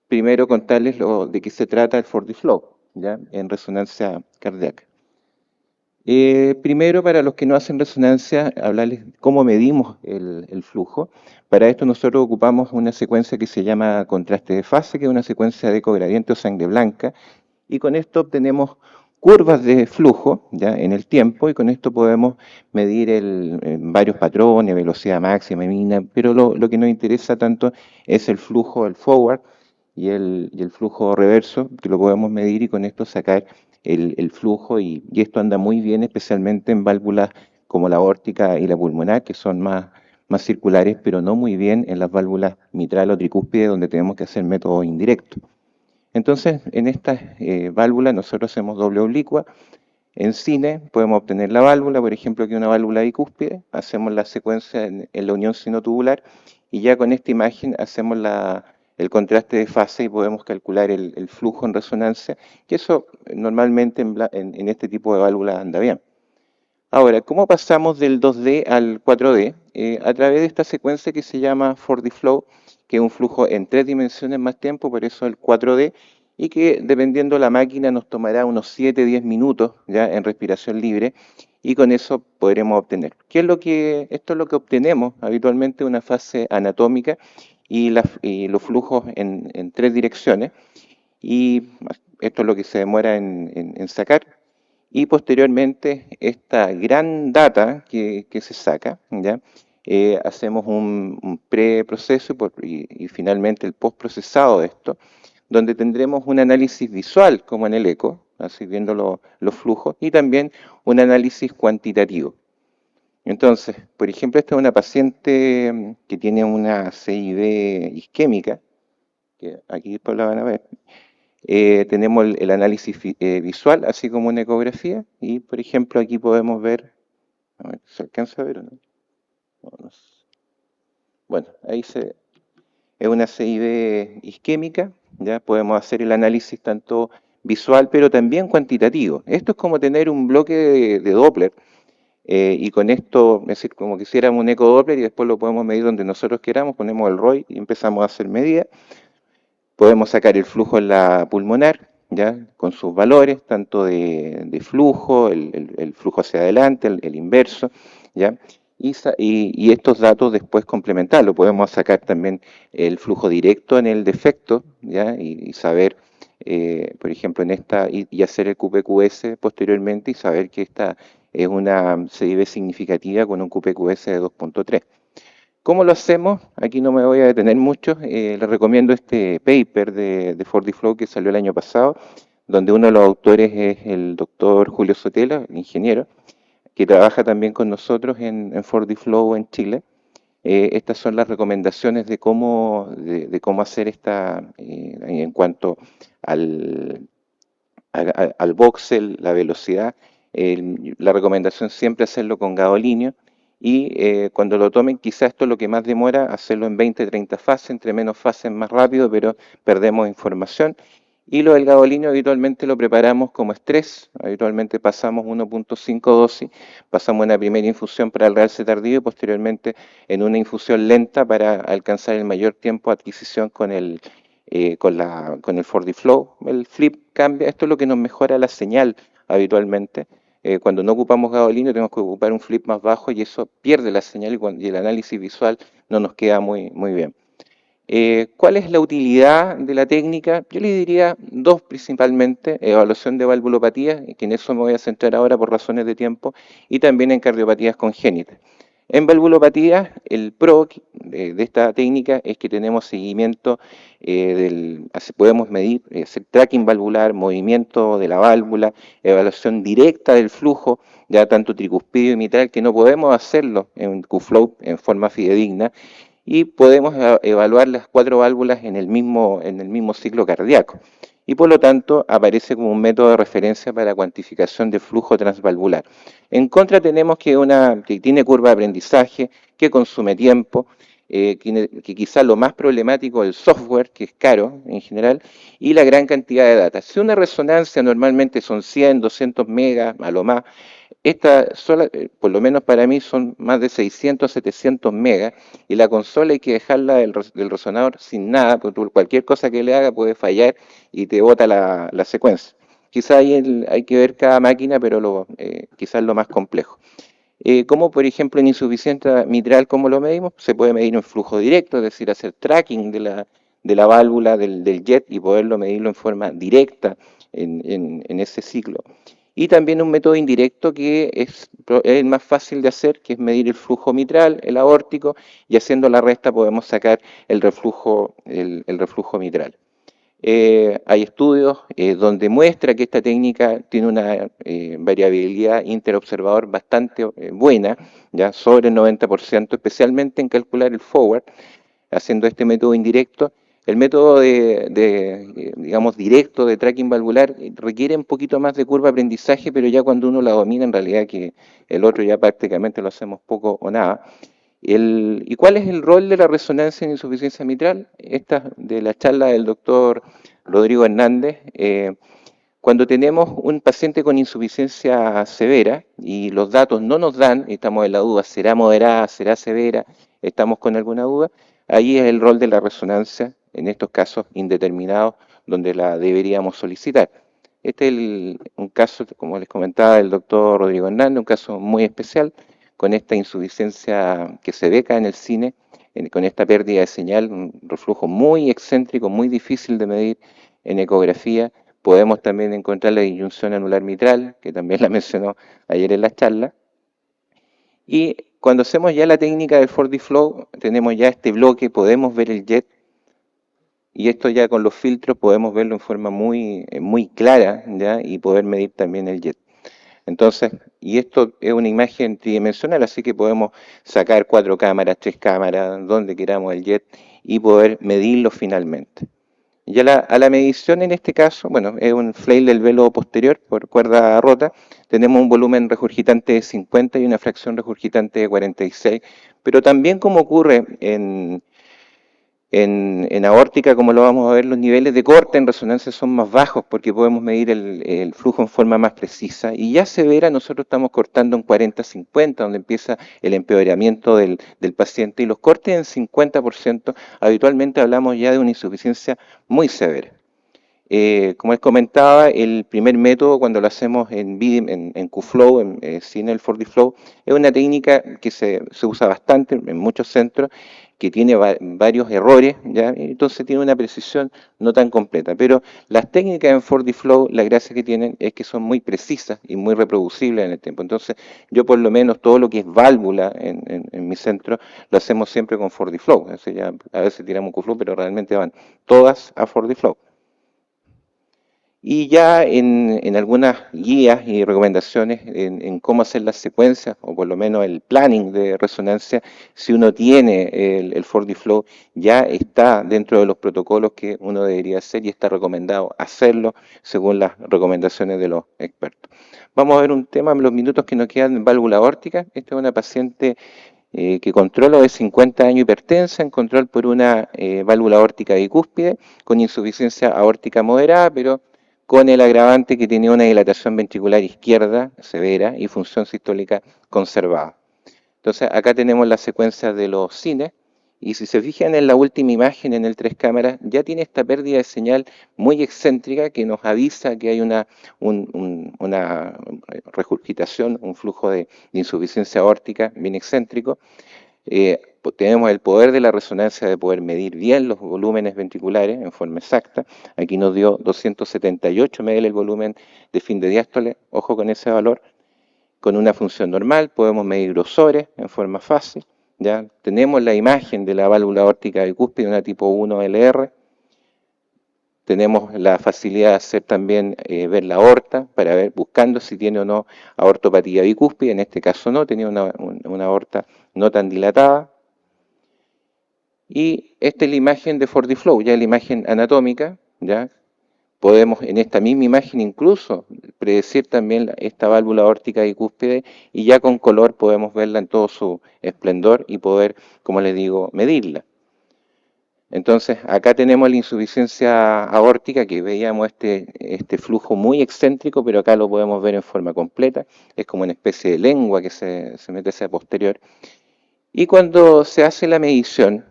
primero contarles de qué se trata el 4D Flow, ¿ya? En resonancia cardíaca. Primero, para los que no hacen resonancia, hablarles cómo medimos el flujo. Para esto nosotros ocupamos una secuencia que se llama contraste de fase, que es una secuencia de ecogradiente o sangre blanca, y con esto obtenemos curvas de flujo ya en el tiempo, y con esto podemos medir varios patrones, velocidad máxima y mínima, pero lo que nos interesa tanto es el flujo, el forward, y el flujo reverso, que lo podemos medir y con esto sacar el flujo, y esto anda muy bien, especialmente en válvulas como la aórtica y la pulmonar, que son más circulares, pero no muy bien en las válvulas mitral o tricúspide, donde tenemos que hacer método indirecto. Entonces, en estas válvulas nosotros hacemos doble oblicua. En cine podemos obtener la válvula, por ejemplo, aquí una válvula bicúspide, hacemos la secuencia en la unión sinotubular y ya con esta imagen hacemos el contraste de fase y podemos calcular el flujo en resonancia, que eso normalmente en este tipo de válvulas anda bien. Ahora, ¿cómo pasamos del 2D al 4D? A través de esta secuencia que se llama 4D Flow, que es un flujo en 3 dimensiones más tiempo, por eso el 4D, y que dependiendo de la máquina nos tomará unos 7-10 minutos ya en respiración libre, y con eso podremos obtener. Esto es lo que obtenemos habitualmente, una fase anatómica y los flujos en 3 direcciones, y esto es lo que se demora en sacar. Y posteriormente esta gran data que se saca, ¿ya? Hacemos un preproceso y finalmente el postprocesado de esto, donde tendremos un análisis visual como en el eco, así viendo los flujos, y también un análisis cuantitativo. Entonces, por ejemplo, esta es una paciente que tiene una CIB isquémica, que aquí después la van a ver. Tenemos el análisis visual, así como una ecografía, y por ejemplo aquí podemos ver, a ver, ¿se alcanza a ver o no? No sé. Bueno, es una CIB isquémica, ya podemos hacer el análisis tanto visual, pero también cuantitativo. Esto es como tener un bloque de Doppler, y con esto, es decir, como que hiciéramos un ecodoppler y después lo podemos medir donde nosotros queramos, ponemos el ROI y empezamos a hacer medidas. Podemos sacar el flujo en la pulmonar, ¿ya? Con sus valores, tanto de flujo, el flujo hacia adelante, el inverso, ¿ya? Y estos datos después complementarlo. Podemos sacar también el flujo directo en el defecto, ¿ya? Y saber, por ejemplo, en esta, y hacer el QPQS posteriormente y saber que esta es una CIB significativa con un QPQS de 2.3. ¿Cómo lo hacemos? Aquí no me voy a detener mucho. Les recomiendo este paper de 4D Flow que salió el año pasado, donde uno de los autores es el doctor Julio Sotelo, ingeniero, que trabaja también con nosotros en 4D Flow en Chile. Estas son las recomendaciones de cómo hacer esta en cuanto al voxel, la velocidad. La recomendación siempre hacerlo con gadolinio. Y cuando lo tomen, quizás esto es lo que más demora, hacerlo en 20-30 fases, entre menos fases más rápido, pero perdemos información. Y lo del gadolinio habitualmente lo preparamos como estrés, habitualmente pasamos 1.5 dosis, pasamos una primera infusión para el realce tardío y posteriormente en una infusión lenta para alcanzar el mayor tiempo de adquisición con el FortiFlow. El flip cambia, esto es lo que nos mejora la señal habitualmente. Cuando no ocupamos gadolinio tenemos que ocupar un flip más bajo y eso pierde la señal y el análisis visual no nos queda muy bien. ¿Cuál es la utilidad de la técnica? Yo le diría dos principalmente: evaluación de valvulopatías, que en eso me voy a centrar ahora por razones de tiempo, y también en cardiopatías congénitas. En valvulopatías, el pro de esta técnica es que tenemos seguimiento podemos medir, hacer tracking valvular, movimiento de la válvula, evaluación directa del flujo, ya tanto tricuspidio y mitral, que no podemos hacerlo en QFlow en forma fidedigna, y podemos evaluar las 4 válvulas en el mismo ciclo cardíaco. Y por lo tanto aparece como un método de referencia para la cuantificación del flujo transvalvular. En contra tenemos que tiene curva de aprendizaje, que consume tiempo, que quizás lo más problemático es el software, que es caro en general, y la gran cantidad de data. Si una resonancia normalmente son 100, 200 megas, a lo más, esta sola, por lo menos para mí, son más de 600, 700 megas, y la consola hay que dejarla del resonador sin nada, porque cualquier cosa que le haga puede fallar y te bota la secuencia. Quizás hay que ver cada máquina, pero quizás lo más complejo. Como por ejemplo en insuficiencia mitral, ¿cómo lo medimos? Se puede medir en flujo directo, es decir, hacer tracking de la válvula del jet y poderlo medirlo en forma directa en ese ciclo. Y también un método indirecto que es el más fácil de hacer, que es medir el flujo mitral, el aórtico, y haciendo la resta podemos sacar el reflujo mitral. Hay estudios donde muestra que esta técnica tiene una variabilidad interobservador bastante buena, ya sobre el 90%, especialmente en calcular el forward, haciendo este método indirecto. El método digamos, directo de tracking valvular requiere un poquito más de curva de aprendizaje, pero ya cuando uno la domina, en realidad que el otro ya prácticamente lo hacemos poco o nada. ¿Y cuál es el rol de la resonancia en insuficiencia mitral? Esta de la charla del doctor Rodrigo Hernández. Cuando tenemos un paciente con insuficiencia severa y los datos no nos dan, estamos en la duda, ¿será moderada, será severa? Estamos con alguna duda. Ahí es el rol de la resonancia, en estos casos indeterminados, donde la deberíamos solicitar. Este es un caso, como les comentaba, del doctor Rodrigo Hernández, un caso muy especial, con esta insuficiencia que se ve acá en el cine, con esta pérdida de señal, un reflujo muy excéntrico, muy difícil de medir en ecografía. Podemos también encontrar la disyunción anular mitral, que también la mencionó ayer en la charla. Y cuando hacemos ya la técnica del FortiFlow, tenemos ya este bloque, podemos ver el jet, y esto ya con los filtros podemos verlo en forma muy clara, ¿ya? Y poder medir también el jet. Entonces, y esto es una imagen tridimensional, así que podemos sacar 4 cámaras, 3 cámaras, donde queramos el jet y poder medirlo finalmente. Y a la medición en este caso, bueno, es un flail del velo posterior por cuerda rota, tenemos un volumen regurgitante de 50 y una fracción regurgitante de 46, pero también como ocurre en aórtica, como lo vamos a ver, los niveles de corte en resonancia son más bajos porque podemos medir el flujo en forma más precisa. Y ya severa, nosotros estamos cortando en 40-50, donde empieza el empeoramiento del paciente. Y los cortes en 50%, habitualmente hablamos ya de una insuficiencia muy severa. Como les comentaba, el primer método cuando lo hacemos en QFlow, sin el FortiFlow, es una técnica que se usa bastante en muchos centros, que tiene varios errores, ¿ya? Entonces tiene una precisión no tan completa. Pero las técnicas en FortiFlow, la gracia que tienen es que son muy precisas y muy reproducibles en el tiempo. Entonces yo por lo menos todo lo que es válvula en mi centro lo hacemos siempre con FortiFlow. Ya a veces tiramos QFlow, pero realmente van todas a FortiFlow. Y ya en algunas guías y recomendaciones en cómo hacer las secuencias, o por lo menos el planning de resonancia, si uno tiene el FortiFlow, ya está dentro de los protocolos que uno debería hacer y está recomendado hacerlo según las recomendaciones de los expertos. Vamos a ver un tema en los minutos que nos quedan en válvula aórtica. Esta es una paciente que controlo de 50 años hipertensa, en control por una válvula aórtica bicúspide con insuficiencia aórtica moderada, pero con el agravante que tenía una dilatación ventricular izquierda severa y función sistólica conservada. Entonces acá tenemos la secuencia de los cines, y si se fijan en la última imagen en el 3 cámaras, ya tiene esta pérdida de señal muy excéntrica que nos avisa que hay una regurgitación, un flujo de insuficiencia aórtica bien excéntrico. Tenemos el poder de la resonancia de poder medir bien los volúmenes ventriculares en forma exacta. Aquí nos dio 278 ml el volumen de fin de diástole, ojo con ese valor. Con una función normal podemos medir grosores en forma fácil. ¿Ya? Tenemos la imagen de la válvula aórtica bicúspide, una tipo 1 LR. Tenemos la facilidad de hacer también ver la aorta para ver, buscando si tiene o no aortopatía bicúspide. En este caso no, tenía una aorta no tan dilatada. Y esta es la imagen de FortiFlow, ya la imagen anatómica. ¿Ya? Podemos en esta misma imagen incluso predecir también esta válvula aórtica bicúspide, y ya con color podemos verla en todo su esplendor y poder, como les digo, medirla. Entonces acá tenemos la insuficiencia aórtica, que veíamos este flujo muy excéntrico, pero acá lo podemos ver en forma completa. Es como una especie de lengua que se mete hacia posterior. Y cuando se hace la medición,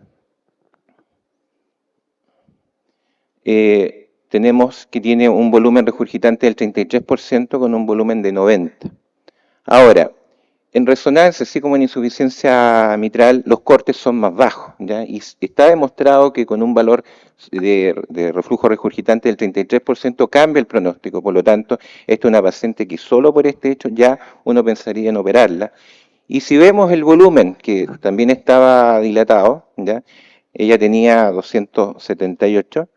tenemos que tiene un volumen regurgitante del 33% con un volumen de 90. Ahora, en resonancia, así como en insuficiencia mitral, los cortes son más bajos, ¿ya? Y está demostrado que con un valor de reflujo regurgitante del 33% cambia el pronóstico. Por lo tanto, esta es una paciente que solo por este hecho ya uno pensaría en operarla. Y si vemos el volumen, que también estaba dilatado, ¿ya? Ella tenía 278,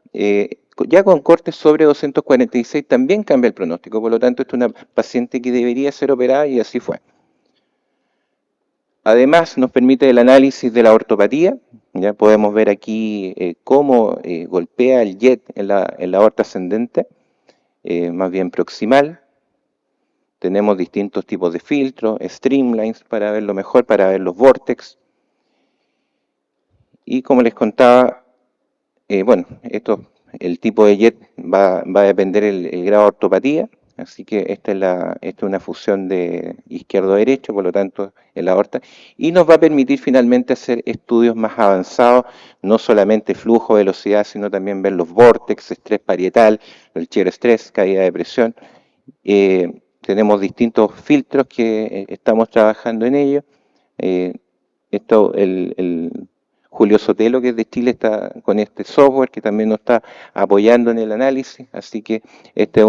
ya con cortes sobre 246 también cambia el pronóstico. Por lo tanto, esta es una paciente que debería ser operada, y así fue. Además, nos permite el análisis de la ortopatía. Ya podemos ver aquí cómo golpea el jet en la aorta ascendente, más bien proximal. Tenemos distintos tipos de filtros, streamlines para verlo mejor, para ver los vórtex. Y como les contaba, bueno, el tipo de jet va a depender el grado de ortopatía. Así que esta es una fusión de izquierdo-derecho, por lo tanto en la aorta, y nos va a permitir finalmente hacer estudios más avanzados, no solamente flujo, velocidad, sino también ver los vórtex, estrés parietal, el shear stress, caída de presión. Tenemos distintos filtros que estamos trabajando en ello. Julio Sotelo, que es de Chile, está con este software que también nos está apoyando en el análisis, así que esta es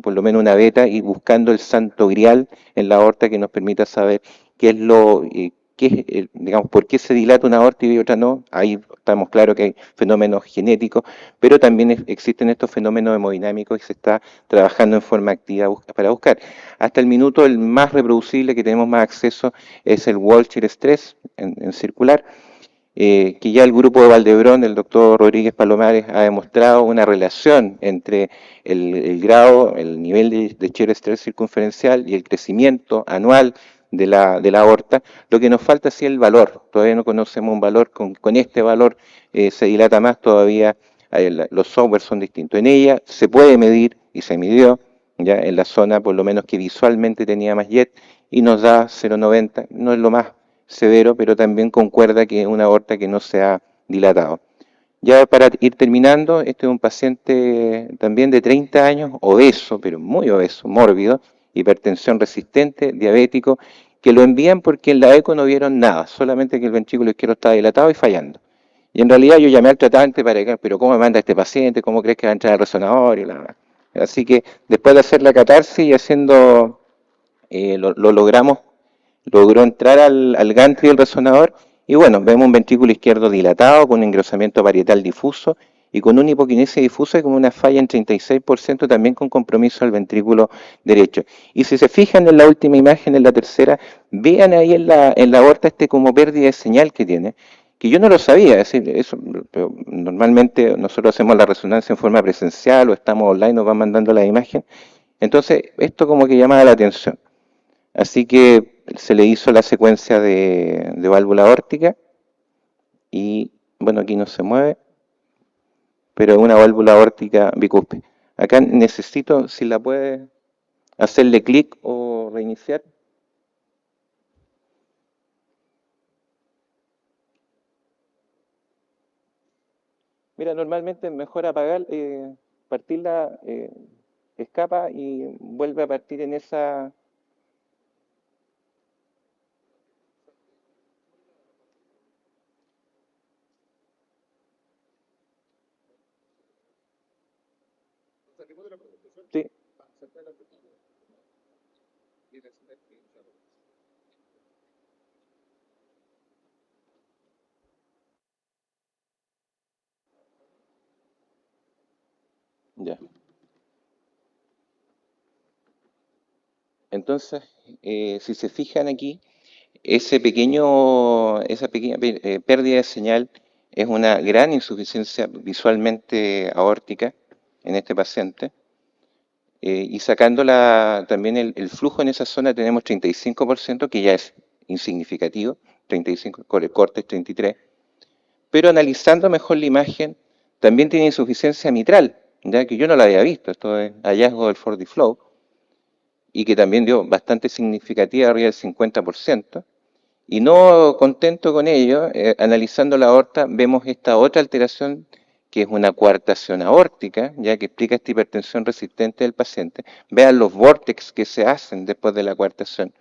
por lo menos una beta, y buscando el santo grial en la aorta que nos permita saber qué es digamos, por qué se dilata una aorta y otra no. Ahí estamos claros que hay fenómenos genéticos, pero también existen estos fenómenos hemodinámicos y se está trabajando en forma activa para buscar. Hasta el minuto, el más reproducible que tenemos más acceso es el Wall Shear Stress en circular, que ya el grupo de Valdebrón, el doctor Rodríguez Palomares, ha demostrado una relación entre el grado, el nivel de shear stress circunferencial y el crecimiento anual de la aorta. Lo que nos falta sí es el valor. Todavía no conocemos un valor. Con este valor se dilata más todavía. Los softwares son distintos. En ella se puede medir, y se midió ya en la zona por lo menos que visualmente tenía más jet, y nos da 0,90. No es lo más severo, pero también concuerda que es una aorta que no se ha dilatado. Ya para ir terminando, este es un paciente también de 30 años, obeso, pero muy obeso, mórbido, hipertensión resistente, diabético, que lo envían porque en la eco no vieron nada, solamente que el ventrículo izquierdo estaba dilatado y fallando. Y en realidad yo llamé al tratante para decir, pero ¿cómo me manda este paciente? ¿Cómo crees que va a entrar al resonador? Así que después de hacer la catarsis y haciendo, lo logramos. Logró entrar al gantry del resonador, y bueno, vemos un ventrículo izquierdo dilatado con un engrosamiento parietal difuso y con una hipoquinesia difusa y con una falla en 36%, también con compromiso al ventrículo derecho. Y si se fijan en la última imagen, en la tercera, vean ahí en la aorta como pérdida de señal que tiene, que yo no lo sabía. Es decir, pero normalmente nosotros hacemos la resonancia en forma presencial o estamos online, nos van mandando la imagen. Entonces esto como que llama la atención. Así que se le hizo la secuencia de válvula aórtica y, bueno, aquí no se mueve, pero es una válvula aórtica bicúspide. Acá necesito, si la puede hacerle clic o reiniciar. Mira, normalmente es mejor apagar, partirla, escapa y vuelve a partir en esa. Sí. Ya. Entonces, si se fijan aquí, esa pequeña pérdida de señal es una gran insuficiencia visualmente aórtica en este paciente. Y sacándola también el flujo en esa zona tenemos 35%, que ya es insignificativo, 35, con el corte es 33. Pero analizando mejor la imagen, también tiene insuficiencia mitral, ya que yo no la había visto, esto es hallazgo del 4D Flow, y que también dio bastante significativa, arriba del 50%. Y no contento con ello, analizando la aorta, vemos esta otra alteración que es una coartación aórtica, ya que explica esta hipertensión resistente del paciente. Vean los vórtices que se hacen después de la coartación.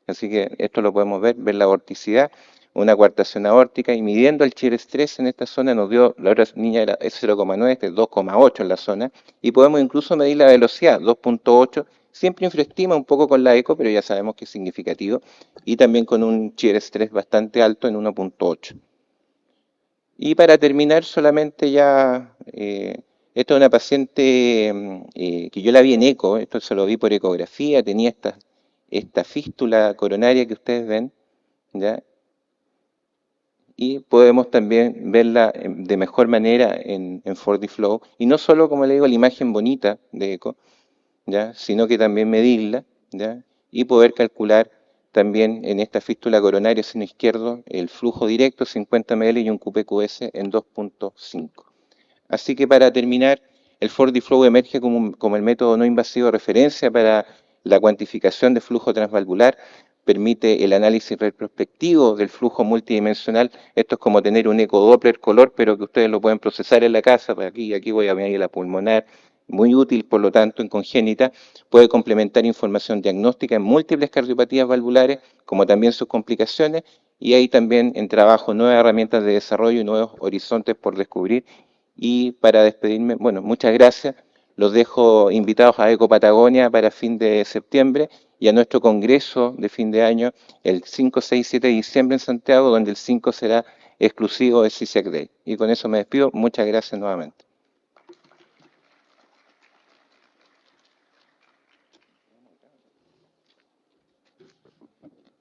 Así que esto lo podemos ver la vorticidad, una coartación aórtica, y midiendo el shear stress en esta zona nos dio, la otra niña era 0,9, este es 2,8 en la zona, y podemos incluso medir la velocidad, 2,8, siempre infraestima un poco con la eco, pero ya sabemos que es significativo, y también con un shear stress bastante alto en 1,8. Y para terminar, solamente ya, esto es una paciente que yo la vi en eco, esto se lo vi por ecografía, tenía esta fístula coronaria que ustedes ven, ¿ya? Y podemos también verla de mejor manera en 4D Flow, y no solo, como le digo, la imagen bonita de eco, ¿ya? Sino que también medirla, ¿ya? Y poder calcular también en esta fístula coronaria seno izquierdo el flujo directo 50 ml y un QPQS en 2,5. Así que para terminar, el 4D Flow emerge como el método no invasivo de referencia para la cuantificación de flujo transvalvular, permite el análisis retrospectivo del flujo multidimensional. Esto es como tener un ecodoppler color, pero que ustedes lo pueden procesar en la casa. Aquí voy a medir la pulmonar, muy útil, por lo tanto, en congénita. Puede complementar información diagnóstica en múltiples cardiopatías valvulares, como también sus complicaciones, y hay también en trabajo nuevas herramientas de desarrollo y nuevos horizontes por descubrir. Y para despedirme, bueno, muchas gracias. Los dejo invitados a Eco Patagonia para fin de septiembre y a nuestro congreso de fin de año el 5, 6, 7 de diciembre en Santiago, donde el 5 será exclusivo de CISAC Day. Y con eso me despido. Muchas gracias nuevamente.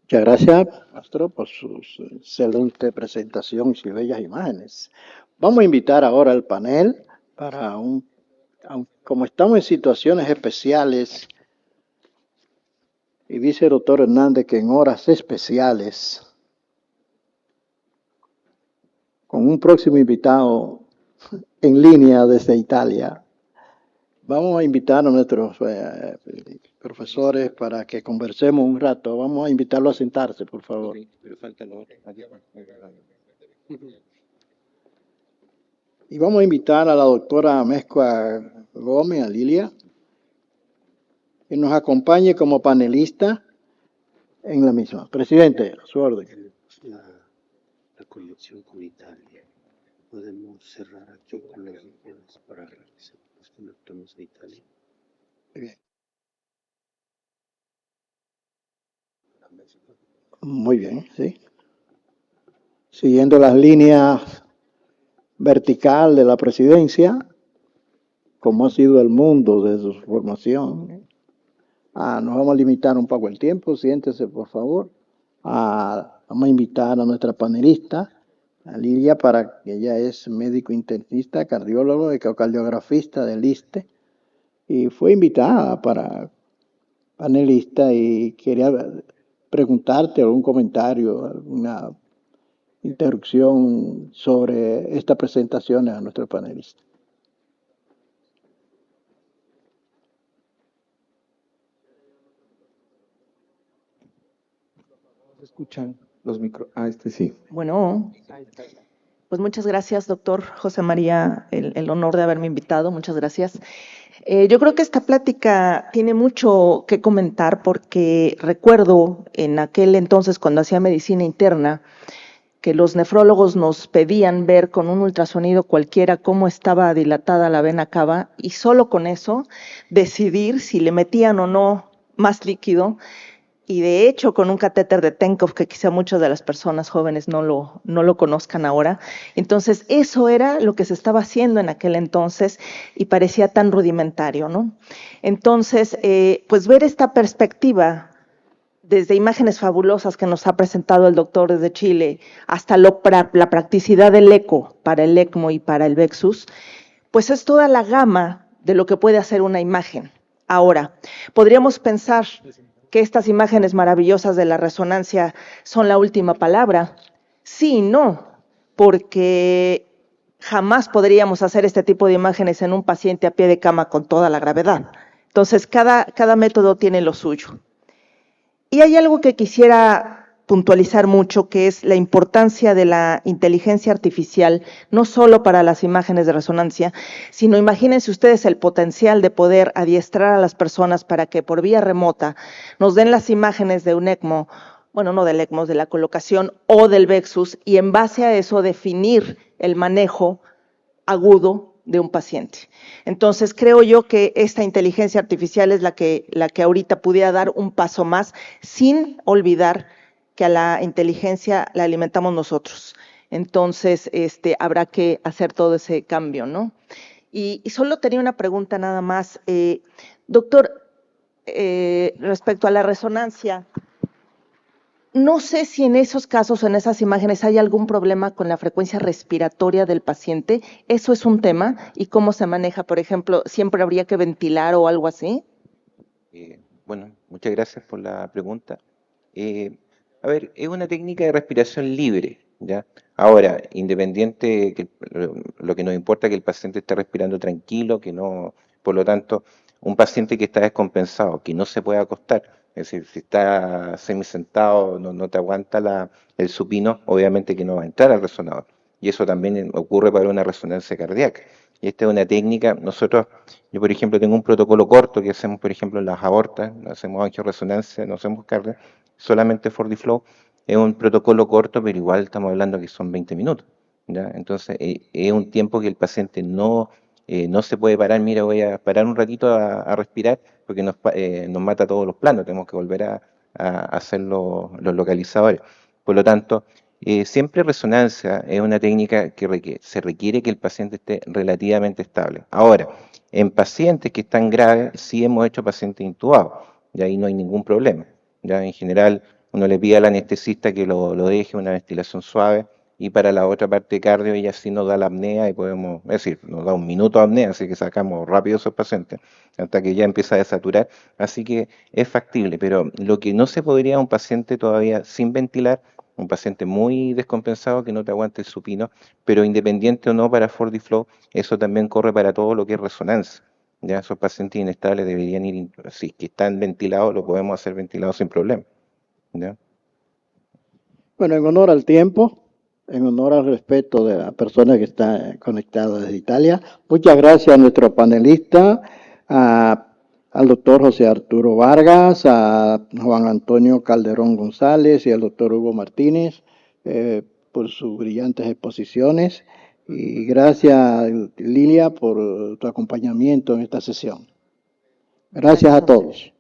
Muchas gracias, maestro, por su excelente presentación y sus bellas imágenes. Vamos a invitar ahora al panel para como estamos en situaciones especiales, y dice el doctor Hernández que en horas especiales, con un próximo invitado en línea desde Italia, vamos a invitar a nuestros profesores para que conversemos un rato. Vamos a invitarlo a sentarse, por favor. Pero falta lo otro. Y vamos a invitar a la doctora Amezcua Gómez, a Lilia, que nos acompañe como panelista en la misma. Presidente, a su orden. La conexión con Italia. Podemos cerrar aquí con los videos para que nos conectemos a Italia. Muy bien. Muy bien, sí. Siguiendo las líneas vertical de la presidencia, como ha sido el mundo desde su formación. Nos vamos a limitar un poco el tiempo, siéntese por favor. Vamos a invitar a nuestra panelista, a Lilia, para que ella es médico internista, cardiólogo, ecocardiografista del ISSSTE, y fue invitada para panelista y quería preguntarte algún comentario, alguna interrupción sobre esta presentación a nuestro panelista. ¿Se escuchan los micros? Ah, este sí. Bueno, pues muchas gracias, doctor José María, el honor de haberme invitado, muchas gracias. Yo creo que esta plática tiene mucho que comentar porque recuerdo en aquel entonces cuando hacía medicina interna que los nefrólogos nos pedían ver con un ultrasonido cualquiera cómo estaba dilatada la vena cava y solo con eso decidir si le metían o no más líquido. Y de hecho, con un catéter de Tenkov, que quizá muchas de las personas jóvenes no lo conozcan ahora. Entonces, eso era lo que se estaba haciendo en aquel entonces y parecía tan rudimentario, ¿no? Entonces, pues ver esta perspectiva desde imágenes fabulosas que nos ha presentado el doctor desde Chile hasta la practicidad del eco para el ECMO y para el VEXUS, pues es toda la gama de lo que puede hacer una imagen. Ahora, podríamos pensar que estas imágenes maravillosas de la resonancia son la última palabra. Sí y no, porque jamás podríamos hacer este tipo de imágenes en un paciente a pie de cama con toda la gravedad. Entonces, cada método tiene lo suyo. Y hay algo que quisiera puntualizar mucho, que es la importancia de la inteligencia artificial, no solo para las imágenes de resonancia, sino imagínense ustedes el potencial de poder adiestrar a las personas para que por vía remota nos den las imágenes de un ECMO, bueno, no del ECMO, de la colocación o del VEXUS, y en base a eso definir el manejo agudo de un paciente. Entonces, creo yo que esta inteligencia artificial es la que ahorita pudiera dar un paso más, sin olvidar que a la inteligencia la alimentamos nosotros. Entonces, habrá que hacer todo ese cambio, ¿no? Y solo tenía una pregunta nada más. Doctor, respecto a la resonancia, no sé si en esos casos o en esas imágenes hay algún problema con la frecuencia respiratoria del paciente. ¿Eso es un tema? ¿Y cómo se maneja? Por ejemplo, ¿siempre habría que ventilar o algo así? Bueno, muchas gracias por la pregunta. A ver, es una técnica de respiración libre, ¿ya? Ahora, independiente, lo que nos importa es que el paciente esté respirando tranquilo, que no, por lo tanto, un paciente que está descompensado, que no se puede acostar, es decir, si está semisentado, no te aguanta el supino, obviamente que no va a entrar al resonador. Y eso también ocurre para una resonancia cardíaca. Y esta es una técnica, yo por ejemplo tengo un protocolo corto que hacemos por ejemplo en las aortas, no hacemos angioresonancia, no hacemos carga, solamente FortiFlow, es un protocolo corto, pero igual estamos hablando que son 20 minutos, ¿ya? Entonces es un tiempo que el paciente no se puede parar, mira, voy a parar un ratito a respirar, porque nos mata todos los planos, tenemos que volver a hacer los localizadores. Por lo tanto, siempre resonancia es una técnica que se requiere que el paciente esté relativamente estable. Ahora, en pacientes que están graves, sí hemos hecho pacientes intubados, y ahí no hay ningún problema. Ya en general, uno le pide al anestesista que lo deje una ventilación suave, y para la otra parte de cardio, ella sí nos da la apnea y podemos, es decir, nos da un minuto de apnea, así que sacamos rápido a esos pacientes hasta que ya empieza a desaturar. Así que es factible, pero lo que no se podría a un paciente todavía sin ventilar, un paciente muy descompensado que no te aguante el supino, pero independiente o no para FortiFlow, eso también corre para todo lo que es resonancia. Ya esos pacientes inestables deberían ir, si es que están ventilados, lo podemos hacer ventilados sin problema. ¿Ya? Bueno, en honor al tiempo, en honor al respeto de la persona que está conectada desde Italia, muchas gracias a nuestro panelista, al doctor José Arturo Vargas, a Juan Antonio Calderón González y al doctor Hugo Martínez por sus brillantes exposiciones. Y gracias, Lilia, por tu acompañamiento en esta sesión. Gracias a todos.